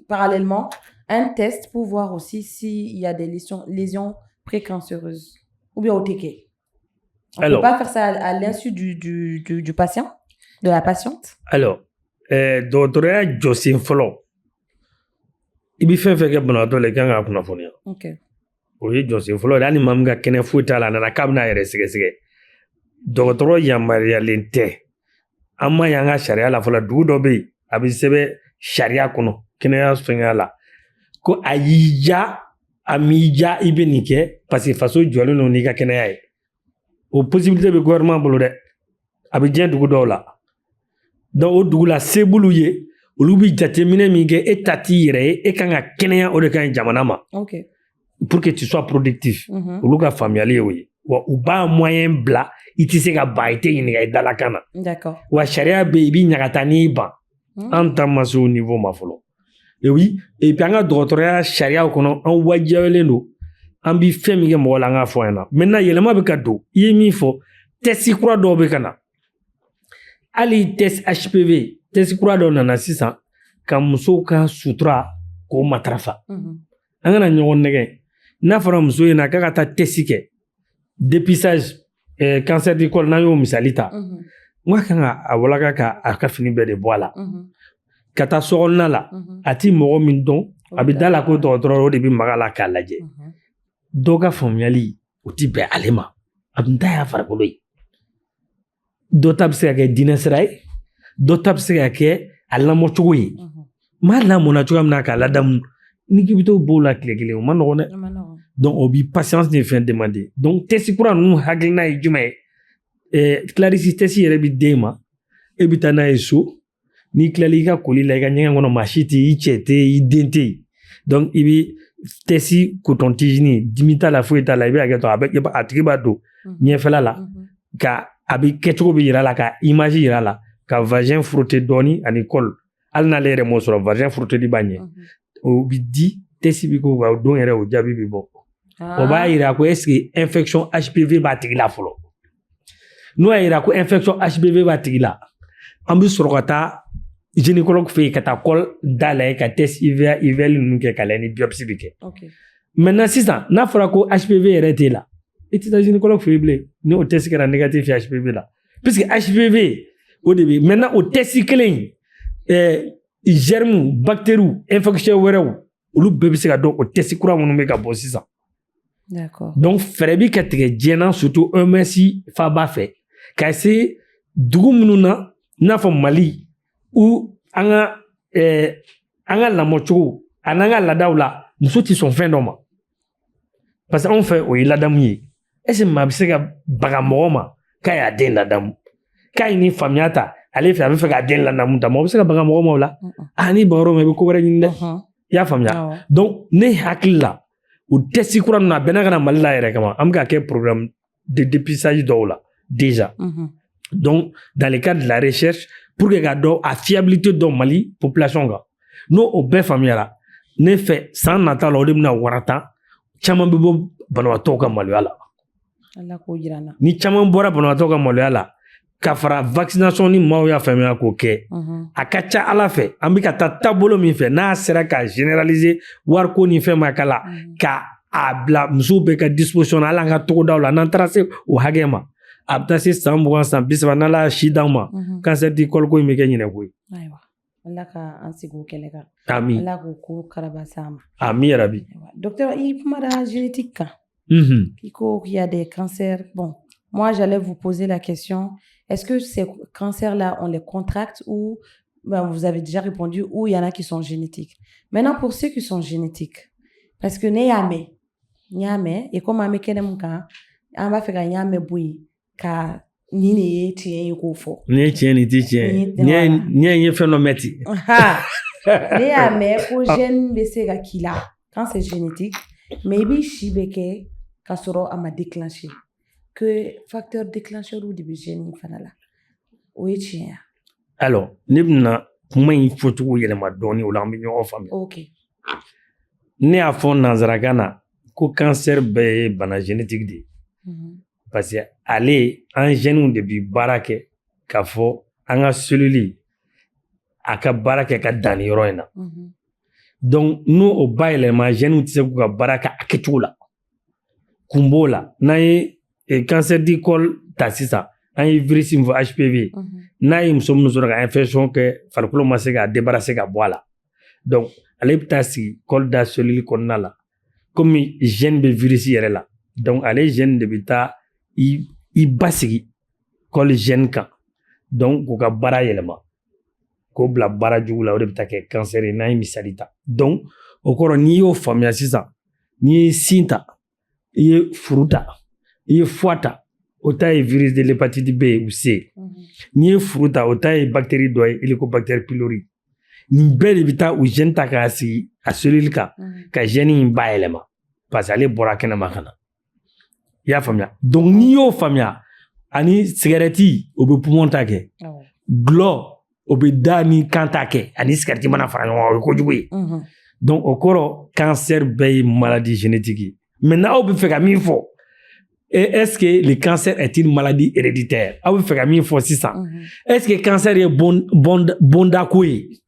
parallèlement un test pour voir aussi s'il y a des lésions précancéreuses ou bien au TK. On ne peut pas faire ça à l'insu du patient, de la patiente. Alors, dɔgɔtɔrɔya jɔsen fɔlɔ i bɛ fɛn fɛn kɛ banabaatɔ la i kan k'a kunnafoniya. Ok. O ye jɔsen fɔlɔ de hali maa min ka kɛnɛ foyi t'a la a nana k'a bɛna a yɛrɛ sɛgɛsɛgɛ dɔgɔtɔrɔ yamaruyalen tɛ an ma y'an ka sariya la fɔlɔ dugu dɔ bɛ yen a bɛ sɛbɛn sariya kɔnɔ kɛnɛya fɛngɛ la ko a y'i ja a m'i ja i bɛ nin kɛ parce que faso jɔlen don n'i ka kɛnɛya ye o possibilité bɛ gouvernement bolo dɛ a bɛ diɲɛ dugu dɔw la donc o dugu la se b'olu ye olu bɛ jateminɛ min kɛ e ta t'i yɛrɛ ye e kan ka kɛnɛya o de ka ɲi jamana ma pour que tu sois productif olu ka faamuyali ye o ye wa u b'a moyen bila i tɛ se ka ban i tɛ ɲininka i dalakan na wa sariya bɛ yen i bɛ ɲagata n'i ban an ta ma se o niveau ma fɔlɔ et oui et puis an ka dɔgɔtɔrɔya sariyaw kɔnɔ an wajibiyalen don an bɛ fɛn min kɛ mɔgɔ la an k'a fɔ an ɲɛna maintenant yɛlɛma bɛ ka don i ye min fɔ test kura dɔw bɛ ka na hali test HPV test kura dɔw nana sisan ka musow ka sutura k'o matarafa an kana ɲɔgɔn nɛgɛ n'a fɔra muso ɲɛna k'a ka taa test kɛ dépistage cancer du col n'an y'o misali ta n ka kan ka a walaka k'a ka fini bɛɛ de bɔ a la ka taa sokɔnɔna la a ti mɔgɔ min dɔn a bɛ da la ko dɔgɔtɔrɔ o de bɛ maga la k'a lajɛ dɔw ka faamuyali o ti bɛn ale ma a tun ta y'a farikolo ye dɔ ta bɛ se ka kɛ diinɛ sira ye dɔ ta bɛ se ka kɛ a lamɔcogo ye maa lamɔna cogoya min na k'a ladamu ni k'i bɛ to b'o la tile kelen o ma nɔgɔn dɛ donc o bi patience de fɛn demander donc test kura ninnu hakilina ye jumɛn ye Clarisse test yɛrɛ bi d'e ma e bɛ taa n'a ye so n'i tilala i ka koli la i ka ɲɛgɛn kɔnɔ maa si tɛ yen i cɛ tɛ yen i den tɛ yen donc i bɛ test coton-tige dimi t'a la foyi t'a la i bɛ hakɛ to a tigi b'a don ɲɛfɛla la ka a bɛ kɛcogo bɛ yira a la ka image yira a la ka vagin frotter dɔɔni ani col hali n'ale yɛrɛ m'o sɔrɔ vagin frotteli b'a ɲɛ o bi di test bi k'o kan o don yɛrɛ o jaabi bi bɔ o b'a yira ko est-ce que infection HPV b'a tigi la fɔlɔ n'o y'a yira ko infection HPV b'a tigi la an bɛ sɔrɔ ka taa gynécologue fɛ yen ka taa col dayɛlɛ ka test IVL ninnu kɛ ka lajɛ ni biopsie bɛ kɛ maintenant sisan n'a fɔra ko HPV yɛrɛ t'e la i tɛ taa gynécologue fɛ yen bilen ni o test kɛra négatif ye HPV la puisque HPV o de bɛ maintenant o test kelen germes bactéries infection wɛrɛw olu bɛɛ bɛ se ka dɔn o test kura minnu bɛ ka bɔ sisan. D'accord. Donc fɛɛrɛ bi ka tigɛ diɲɛ surtout OMS faaba fɛ ka se dugu minnu na n'a fɔ Mali ou an ka lamɔcogo a n'an ka laadaw la muso tɛ sɔn fɛn dɔ ma parce que anw fɛ o ye ladamu ye est-ce que maa bɛ se ka baga mɔgɔ ma k'a y'a den ladamu k'a ye nin faamuya ta ale fɛ a bɛ fɛ k'a den ladamu ta mɔgɔ bɛ se ka baga mɔgɔ ma o la ni bagara o ma i bɛ ko wɛrɛ ɲini dɛ i y'a faamuya donc ne hakili la o test kura ninnu a bɛnna ka na Mali la yɛrɛ kama an bɛ ka kɛ programme de dépistage dɔw la déjà donc dans le cadre de la recherche pour que k'a dɔn a fiabilité dɔn Mali population kan n'o o bɛɛ faamuyara ne fɛ san nata la o de bɛna warata caman bɛ bɔ banabaatɔw ka maloya la ni caman bɔra banabaatɔw ka maloya la ka fara vaccination ni maaw y'a faamuya k'o kɛ a ka ca Ala fɛ an bɛ ka taa taabolo min fɛ n'a sera ka généraliser wariko ni fɛn ma k'a la ka a bila musow bɛɛ ka disposition na hali an ka togodaw la n'an taara se o hakɛ ma a bɛ taa se san 20 san 30 n'Ala y'a si d'anw ma cancer du col ko in bɛ kɛ ɲinɛko ye. Ayiwa Ala ka an sigi o kɛlɛ kan. Ami. Ala k'o ko karabasa an ma. Ami yarabi. Docteur i kumara génétique kan. Il y a des cancers. Bon, moi j'allais vous poser la question, est-ce que ces cancers-là on les contracte ou vous avez déjà répondu ou il y en a qui sont génétiques. Maintenant pour ceux qui sont génétiques, parce que ne yame et comme ame kenem kan an b'a fɛ ka yame boyi ka ni ne ye tiɲɛ ye k'o fɔ. Ni ye tiɲɛ ni tɛ tiɲɛ. Ni ye fɛn dɔ mɛn ten. Ne y'a mɛn ko gène bɛ se ka k'i la quand c'est génétique mais i b'i si bɛ kɛ k'a sɔrɔ a ma déclencher que facteur déclencheur de bɛ gène fana la o ye tiɲɛ ye. Alors ne bɛna kuma in fɔcogo yɛlɛma dɔɔni o la an bɛ ɲɔgɔn faamuya. Ok. Ne y'a fɔ nanzarakan na ko cancer bɛɛ ye bana génétique de ye. Parce que ale an gènes de bi baara kɛ k'a fɔ an ka cellule a ka baara kɛ ka dan nin yɔrɔ in na. Donc n'o o bayɛlɛma gènes tɛ se k'u ka baara kɛ a kɛcogo la. Kun b'o la n'an ye cancer du col ta sisan an ye virus min fɔ HPV n'a ye muso minnu sɔrɔ ka infection kɛ farikolo ma se k'a débarrasser ka bɔ a la. Donc ale bɛ taa sigi col da cellule kɔnɔna la komi gène bɛ virus yɛrɛ la. Donc ale gène de bɛ taa i basigi col gène kan donc k'u ka baara yɛlɛma k'o bila baara jugu la o de bɛ taa kɛ cancer ye n'an ye misali ta. Donc o kɔrɔ n'i y'o faamuya sisan n'i ye sin ta i ye furu ta i ye foie ta o ta ye virus de l'hépatite B ou C n'i ye furu ta o ta ye bactérie dɔ ye Helicobacter pylori nin bɛɛ de bɛ taa o gène ta k'a sigi a cellule kan ka gène in bayɛlɛma parce que ale bɔra kɛnɛma ka na. I y'a faamuya donc n'i y'o faamuya ani cigarette o bɛ poumon ta kɛ gulɔ o bɛ da ni kan ta kɛ ani cigarette mana fara ɲɔgɔn kan o ye kojugu ye donc o kɔrɔ cancer bɛɛ ye maladie génétique ye maintenant aw bɛ fɛ ka min fɔ est-ce que le cancer est une maladie héréditaire aw bɛ fɛ ka min fɔ sisan est-ce que cancer ye bondako ye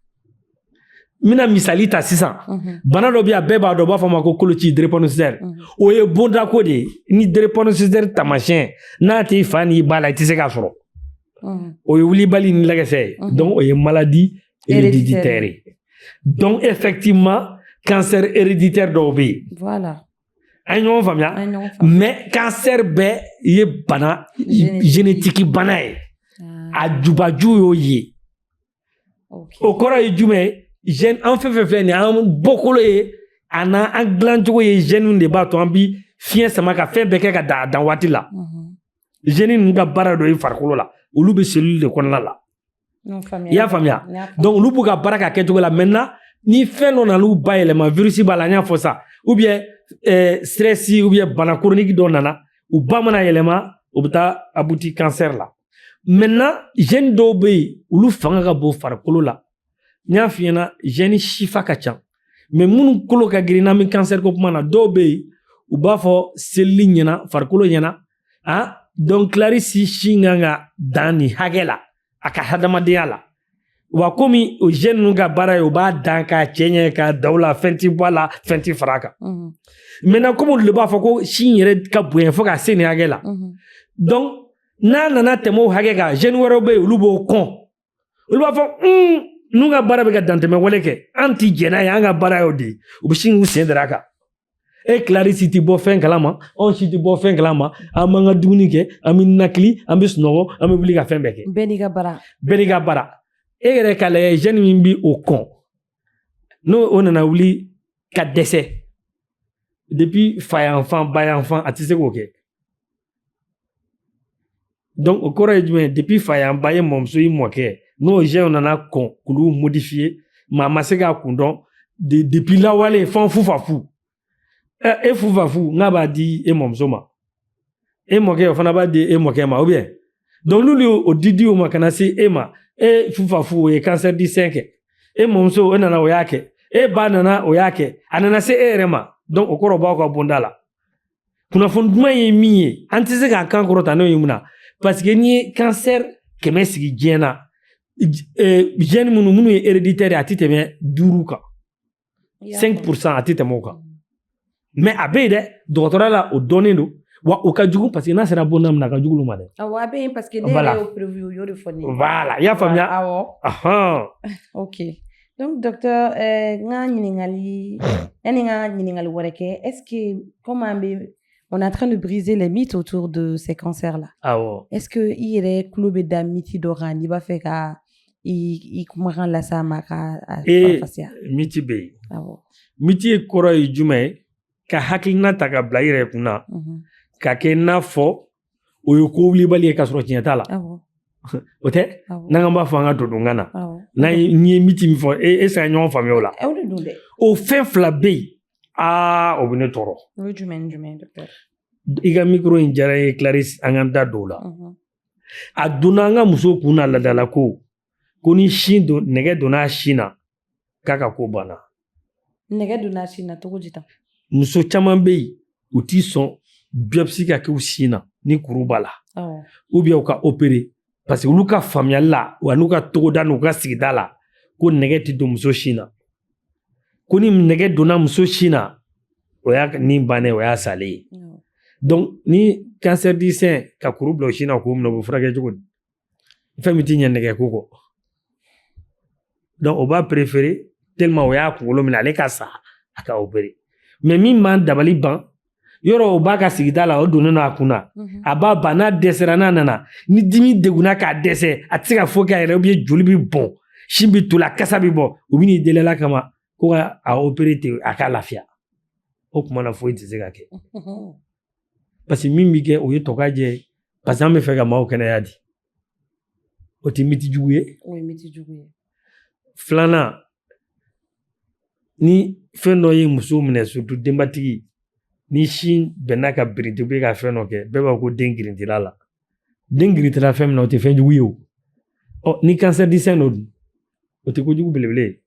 n bɛna misali ta sisan bana dɔ bɛ yen a bɛɛ b'a dɔn u b'a fɔ a ma ko koloci drépanocytaire o ye bondako de ye ni drépanocytaire taamasiyɛn n'a t'i fa n'i ba la i tɛ se k'a sɔrɔ o ye wulibali ni lɛgɛsɛ ye donc o ye maladie héréditaire ye donc effectivement cancer héréditaire dɔw bɛ yen voilà an ye ɲɔgɔn faamuya mais cancer bɛɛ ye bana génétique bana ye a jubaju y'o ye o kɔrɔ ye jumɛn ye gène an fɛn fɛn filɛ nin ye an bɔkolo ye a n'an dilancogo ye gène de b'a to an bi fiɲɛ sama ka fɛn bɛɛ kɛ ka dan waati la gène ninnu ka baara dɔ ye farikolo la olu bɛ cellule de kɔnɔna la i y'a faamuya donc olu b'u ka baara k'a kɛcogo la maintenant ni fɛn dɔ nana u bayɛlɛma virus b'a la n y'a fɔ sa ou bien stress ou bien bana chronique dɔ nana u ba mana yɛlɛma u bɛ taa abouti cancer la maintenant gène dɔw bɛ yen olu fanga ka bon farikolo la n y'a f'i ɲɛna gène sifa ka ca mais minnu kolo ka girin n'an bɛ cancer ko kuma na dɔw bɛ yen u b'a fɔ selili ɲɛna farikolo ɲɛna donc Clarisse si nganga dani hagela aka hadamadenya la wa komi o jeune nuga bara yo ba dan ka chenye ka dawla fenti bola fenti faraka maintenant comme le ba fako si yere ka boyen fo ka seni hagela donc na nana temo hagega jeune woro be ulubo kon uluba fo nuga bara be ka danteme woleke anti jena ya nga bara yo di ubishingu sendraka e Clarisse ti bo fen kalama on si ti bo fen kalama amanga duni ke amin nakli ambis nogo amibli ka fen beke beniga bara e gere kale jeune min bi au con no on a wuli ka décès depuis fay enfant bay enfant atise ko ke donc au corps depuis fay en bay mom so yi moke no jeune on a con kulu modifier mama se ga kundon depuis la wale fon fou e fou nga ba di e mom soma e moke o fana ba di e moke ma ou bien donc lulu o didi o makana si e ma e fou e cancer du 5 e mom so e nana o yake e ba nana o yake anana se e rema donc o koro ba ko bondala kuna fonduma ye miye antise ka kan koro tano yimuna parce que ni cancer keme sigi jena gene munu e héréditaire atiteme duruka 5% atitemo ka mais abe de docteur la o donné do wa o ka jugu parce que na sera bonam na ka jugu ma de wa be parce que voilà. O prévu yo de foni voilà ya famia aha OK donc docteur nga nyingali wareke est-ce que comment on est en train de briser les mythes autour de ces cancers là est-ce que il est club d'amitié d'orani va faire ka i comment la sama ka facia miti be miti koro jume ka hakilina ta ka bila yɛrɛ kunna ka kɛ n'a fɔ o ye ko wulibali ye ka sɔrɔ tiɲɛ t'a la o tɛ n'an b'a fɔ an ka dodonkan na n'an ye miti min fɔ e sera ɲɔgɔn faamuya o la o fɛn fila bɛ yen o bɛ ne tɔɔrɔ i ka micro in diyara ye Clarisse an ka da don o la a donna an ka muso kun na ladala ko ni sin don nɛgɛ donna a sin na k'a ka ko banna nɛgɛ donna a sin na cogo di tan muso caman bɛ yen u t'i sɔn biopsie ka kɛ u sin na ni kuru b'a la ou bien u ka opérer parce que olu ka faamuyali la wa n'u ka togoda n'u ka sigida la ko nɛgɛ tɛ don muso sin na ko ni nɛgɛ donna muso sin na o y'a ni bannen o y'a salen ye donc ni cancer du sein ka kuru bila o sin na k'o minɛ o bɛ furakɛ cogo di fɛn min tɛ ɲɛ nɛgɛ ko kɔ donc o b'a préférer tellement o y'a kunkolo minɛ ale ka sa a ka opérer mais min b'an dabali ban yɔrɔ o b'a ka sigida la o donnen a kunna a b'a ban n'a dɛsɛra n'a nana ni dimi degunna k'a dɛsɛ a tɛ se ka foyi kɛ a yɛrɛ ou bien joli bɛ bɔn sin bɛ toli a kasa bɛ bɔ u bɛ n'i deli la kama ko ka a opérer ten a ka lafiya o tuma na foyi tɛ se ka kɛ parce que min bɛ kɛ o ye tɔkajɛ parce que an bɛ fɛ ka maaw kɛnɛya di o tɛ miti jugu ye filanan ni fɛn dɔ ye muso minɛ surtout denbatigi ni sin bɛnna ka birinti bɛ ka fɛn dɔ kɛ bɛɛ b'a ko den girintila la den girintila fɛn min na o tɛ fɛn jugu ye o ni cancer du sein dɔ dun o tɛ kojugu belebele ye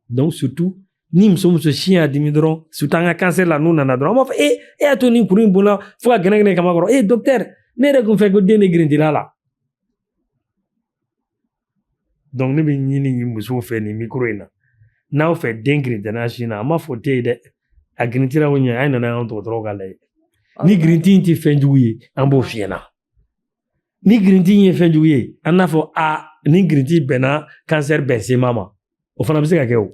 donc surtout ni muso sin y'a dimi dɔrɔn surtout an ka cancer la n'u nana dɔrɔn an b'a fɔ e y'a to ni kuru in bonna fo ka gɛnɛgɛnɛ kama kɔrɔ docteur ne yɛrɛ tun fɛ ko den de girintila la donc ne bɛ ɲini musow fɛ nin micro in na n'aw fɛ den girintana sin na an b'a fɔ te ye dɛ a girintira o ɲɛ a ye nana y'an dɔgɔtɔrɔw ka lajɛ ni girinti in tɛ fɛn jugu ye an b'o f'i ɲɛna ni girinti in ye fɛn jugu ye an n'a fɔ ni girinti bɛnna cancer bɛn sema ma o fana bɛ se ka kɛ o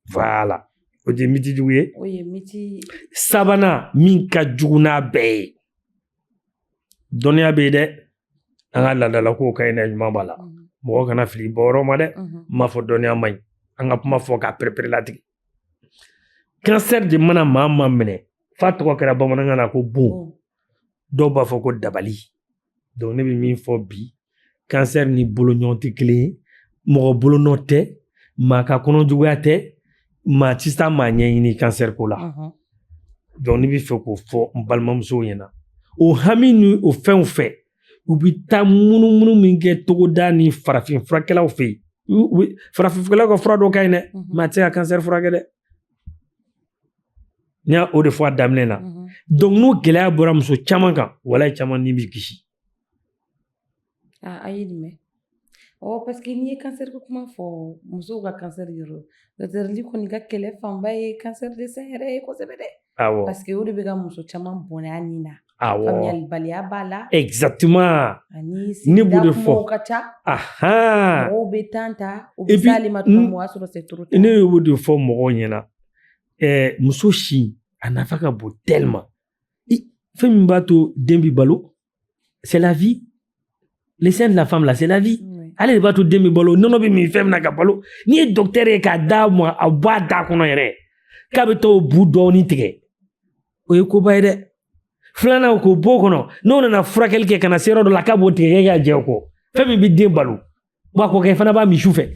voilà o tɛ miti jugu ye sabanan min ka jugu n'a bɛɛ ye dɔnniya bɛ yen dɛ an ka laadalakow ka ɲi dɛ ɲuman b'a la mɔgɔ kana fili bɔyɔrɔ ma dɛ n m'a fɔ dɔnniya man ɲi an ka kuma fɔ k'a perepere-latigɛ cancer de mana maa ma minɛ f'a tɔgɔ kɛra bamanankan na ko bon dɔw b'a fɔ ko dabali donc ne bɛ min fɔ bi cancer ni boloɲɔgɔn tɛ kelen ye mɔgɔ bolonɔ tɛ maa ka kɔnɔjuguya tɛ maa tɛ taa maa ɲɛɲini cancer ko la donc ne bɛ fɛ k'o fɔ n balimamusow ɲɛna o hami ni o fɛnw fɛ u bɛ taa munumunu min kɛ togoda ni farafin furakɛlaw fɛ yen farafin furakɛlaw ka fura dɔ ka ɲi dɛ maa tɛ se ka cancer furakɛ dɛ Ni y'a o de fɔ a daminɛ na. Donc n'o gɛlɛya bɔra muso caman kan walahi caman ni b'i kisi. A ye nin mɛn. Parce que n'i ye cancer ko kuma fɔ musow ka cancer yɔrɔ docteur kɔni ka kɛlɛ fanba ye cancer de sein yɛrɛ ye kosɛbɛ dɛ. Awɔ. Parce que o de bɛ ka muso caman bɔnɛ a nin na. Awɔ. Faamuyalibaliya b'a la. Exactement. Ani sigida kumaw ka ca. Ahan. Mɔgɔw bɛ temps ta u bɛ s'ale ma tuma min o y'a sɔrɔ c'est trop tard. Ne y'o de fɔ mɔgɔw ɲɛna. Muso si a nafa ka bon tellement. Fɛn min b'a to den bi balo c'est la vie. Le sein de la femme là c'est la vie. Ale de b'a to den bi balo nɔnɔ bɛ min fɛn min na ka balo. N'i ye docteur ye k'a d'a ma a bɔ a da kɔnɔ yɛrɛ k'a bɛ taa o bu dɔɔni tigɛ o ye koba ye dɛ. Filanan k'o bɔ o kɔnɔ n'o nana furakɛli kɛ ka na se yɔrɔ dɔ la k'a b'o tigɛ k'a jɛ o kɔ fɛn min bɛ den balo wa k'o kɛ fana b'a min su fɛ.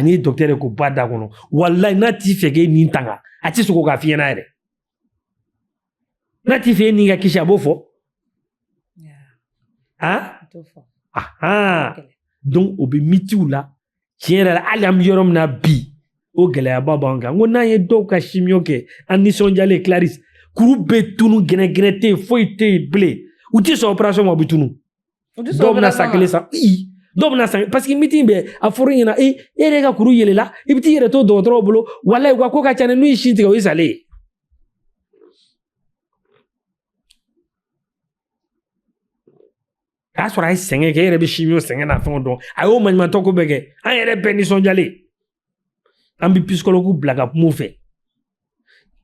N'i ye docteur ye k'o bɔ a da kɔnɔ walayi n'a t'i fɛ k'e nin tanga a tɛ sɔn k'a f'i ɲɛna yɛrɛ. N'a t'i fɛ e nin ka kisi a b'o fɔ. Donc o bɛ mitiw la tiɲɛ yɛrɛ la hali an bɛ yɔrɔ min na bi o gɛlɛyaba b'an kan n ko n'an ye dɔw ka chimio kɛ an nisɔndiyalen Clarisse kuru bɛ tunu gɛnɛgɛnɛ tɛ yen foyi tɛ yen bilen u tɛ sɔn opération ma u bɛ tunu dɔw bɛna san kelen san dɔw bɛna san parce que miti bɛ a fɔra e ɲɛna e yɛrɛ ka kuru yelela i bɛ t'i yɛrɛ to dɔgɔtɔrɔw bolo walayi u ka ko ka ca dɛ n'u ye sin tigɛ o ye salen ye. A y'a sɔrɔ a ye sɛgɛn kɛ e yɛrɛ bɛ chimio sɛgɛn na fɛnw dɔn a y'o maɲumantɔ ko bɛɛ kɛ an yɛrɛ bɛɛ nisɔndiyalen an bɛ psychologue bila ka kuma u fɛ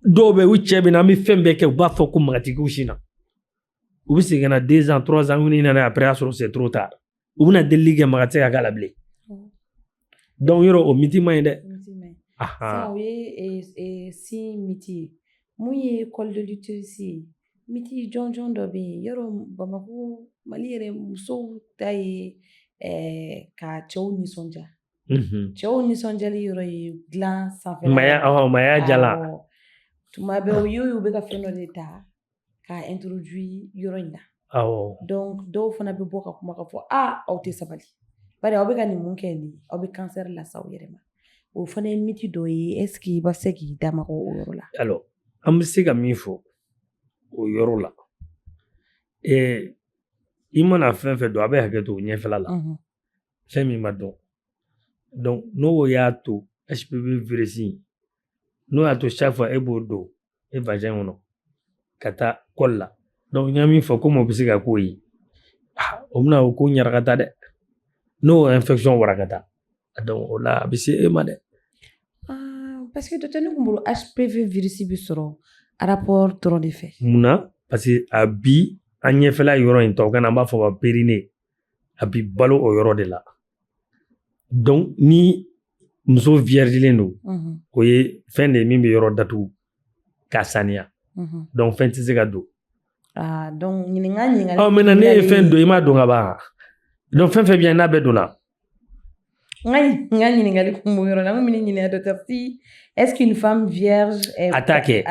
dɔw bɛ u cɛ bɛ na an bɛ fɛn bɛɛ kɛ u b'a fɔ ko magatigiw sin na u bɛ segin ka na 2 ans 3 ans wuli nana après a sɔrɔ c'est trop tard u bɛna delili kɛ maga tɛ se ka k'a la bilen donc yɔrɔ o miti man ɲi dɛ. Sisan o ye sin miti ye mun ye col de l'utérus ye miti jɔnjɔn dɔ bɛ yen yɔrɔ Bamakɔ Mali yɛrɛ musow ta ye ka cɛw nisɔndiya. Cɛw nisɔndiyali yɔrɔ ye dilan sanfɛla. Maya jala. Tuma bɛɛ o y'u bɛ ka fɛn dɔ de ta k'a introduit yɔrɔ in na. Donc dɔw fana bɛ bɔ ka kuma ka fɔ aw tɛ sabali bari aw bɛ ka nin mun kɛ nin aw bɛ cancer lase aw yɛrɛ ma o fana ye miti dɔ ye est-ce que i bɛ se k'i da maga o yɔrɔ la. Alors an bɛ se ka min fɔ o yɔrɔ la i mana fɛn fɛn dɔn a bɛ hakɛ to ɲɛfɛla la fɛn min ma dɔn donc n'o y'a to HPV virus n'o y'a to chaque fois e b'o don e vagin kɔnɔ ka taa col la donc n y'a min fɔ komi o bɛ se ka k'o ye o bɛna o ko ɲarakata dɛ n'o infection warakata donc o la a bɛ se e ma dɛ. Parce que docteur ne kun bolo HPV virus bɛ sɔrɔ rapport dɔrɔn de fɛ. Munna parce que a bi an ɲɛfɛla yɔrɔ in tubabukan na an b'a fɔ ma périnée a bi balo o yɔrɔ de la donc ni muso viergelen don o ye fɛn de ye min bɛ yɔrɔ datugu k'a saniya donc fɛn tɛ se ka don. Donc ɲininkali. Maintenant ne ye fɛn don i m'a don ka ban donc fɛn fɛn bɛ yan n'a bɛɛ donna. N ka ɲininkali kun b'o yɔrɔ la n ko bɛ ne ɲininka docteur si est-ce qu'une femme vierge a t'a kɛ.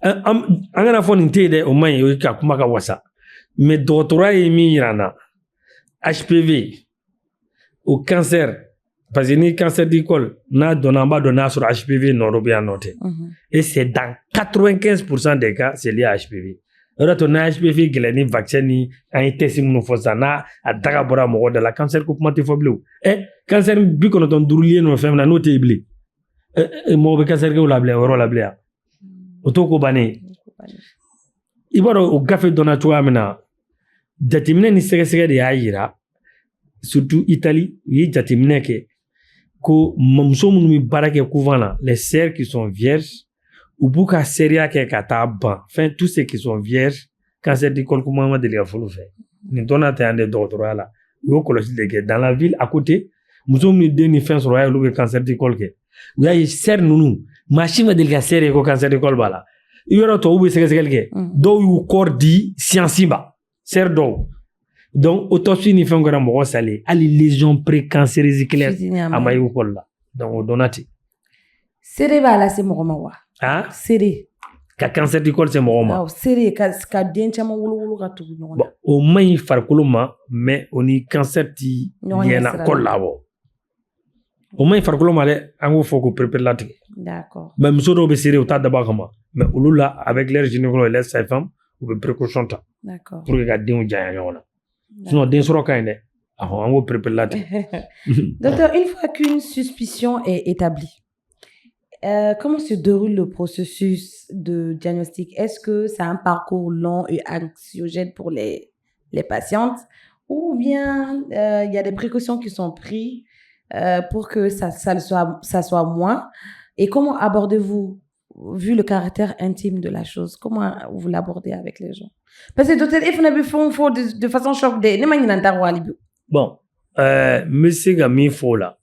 An kana fɔ nin tɛ yen dɛ o man ɲi o ye ka kuma ka wasa mais dɔgɔtɔrɔya ye min yira n na HPV o cancer parce que ni cancer du col n'a donna an b'a dɔn n'a sɔrɔ HPV nɔ dɔ bɛ yan nɔ tɛ et c'est dans 95% des cas c'est lié à HPV o de to n'a HPV gɛlɛn ni vaccin ni an ye test minnu fɔ sisan n'a a daga bɔra mɔgɔ da la cancer ko kuma tɛ fɔ bilen cancer 95 lié n'o fɛn min na n'o tɛ yen bilen mɔgɔ bɛ cancer kɛ o la bilen o yɔrɔ la bilen o t'o ko bannen i b'a dɔn o gafe dɔnna cogoya min na jateminɛ ni sɛgɛsɛgɛ de y'a yira surtout Italie u ye jateminɛ kɛ ko muso minnu bɛ baara kɛ couvent na les sœurs qui sont vierges u b'u ka seereya kɛ ka taa ban fɛn tous ceux qui sont vierges cancer du col kuma ma deli ka fɔlɔ fɛ nin dɔnna tɛ yan de dɔgɔtɔrɔya la u y'o kɔlɔsi de kɛ dans la ville à côté muso minnu den ni fɛn sɔrɔ a ye olu bɛ cancer du col kɛ u y'a ye sœur ninnu maa si ma deli ka sœur ye ko cancer du col b'a la i yɔrɔ tɔw bɛ sɛgɛsɛgɛli kɛ dɔw y'u kɔɔri di science ma sœur dɔw donc autopsie ni fɛn kɛra mɔgɔ salen hali lésion précancéreuse kelen a ma ye o col la donc o dɔnna ten. Seere b'a lase mɔgɔ ma wa. Seere. Ka cancer du col se mɔgɔ ma. Seere ka den caman wolo ka tugu ɲɔgɔn na. O man ɲi farikolo ma mais o ni cancer ti yɛlɛnna col la bɔ. O ma farikolo ma dɛ an k'o fɔ ko prépare latigɛ. D'accord. Mais muso dɔw bɛ seere u t'a dabɔ a kama. Mais olu la avec leur gynécologue et leur sage-femme u bɛ précaution ta. D'accord. Pour que ka denw janya ɲɔgɔn na. Sinon den sɔrɔ ka ɲi dɛ. An k'o prépare latigɛ. Docteur, une fois qu'une suspicion est établie, comment se déroule le processus de diagnostic? Est-ce que c'est un parcours long et anxiogène pour les patientes ou bien il y a des précautions qui sont prises pour que ça soit moins? Et comment abordez-vous, vu le caractère intime de la chose, comment vous l'abordez avec les gens? Parce que docteur, il faut de façon choc de bon, me se ka min fɔ o la,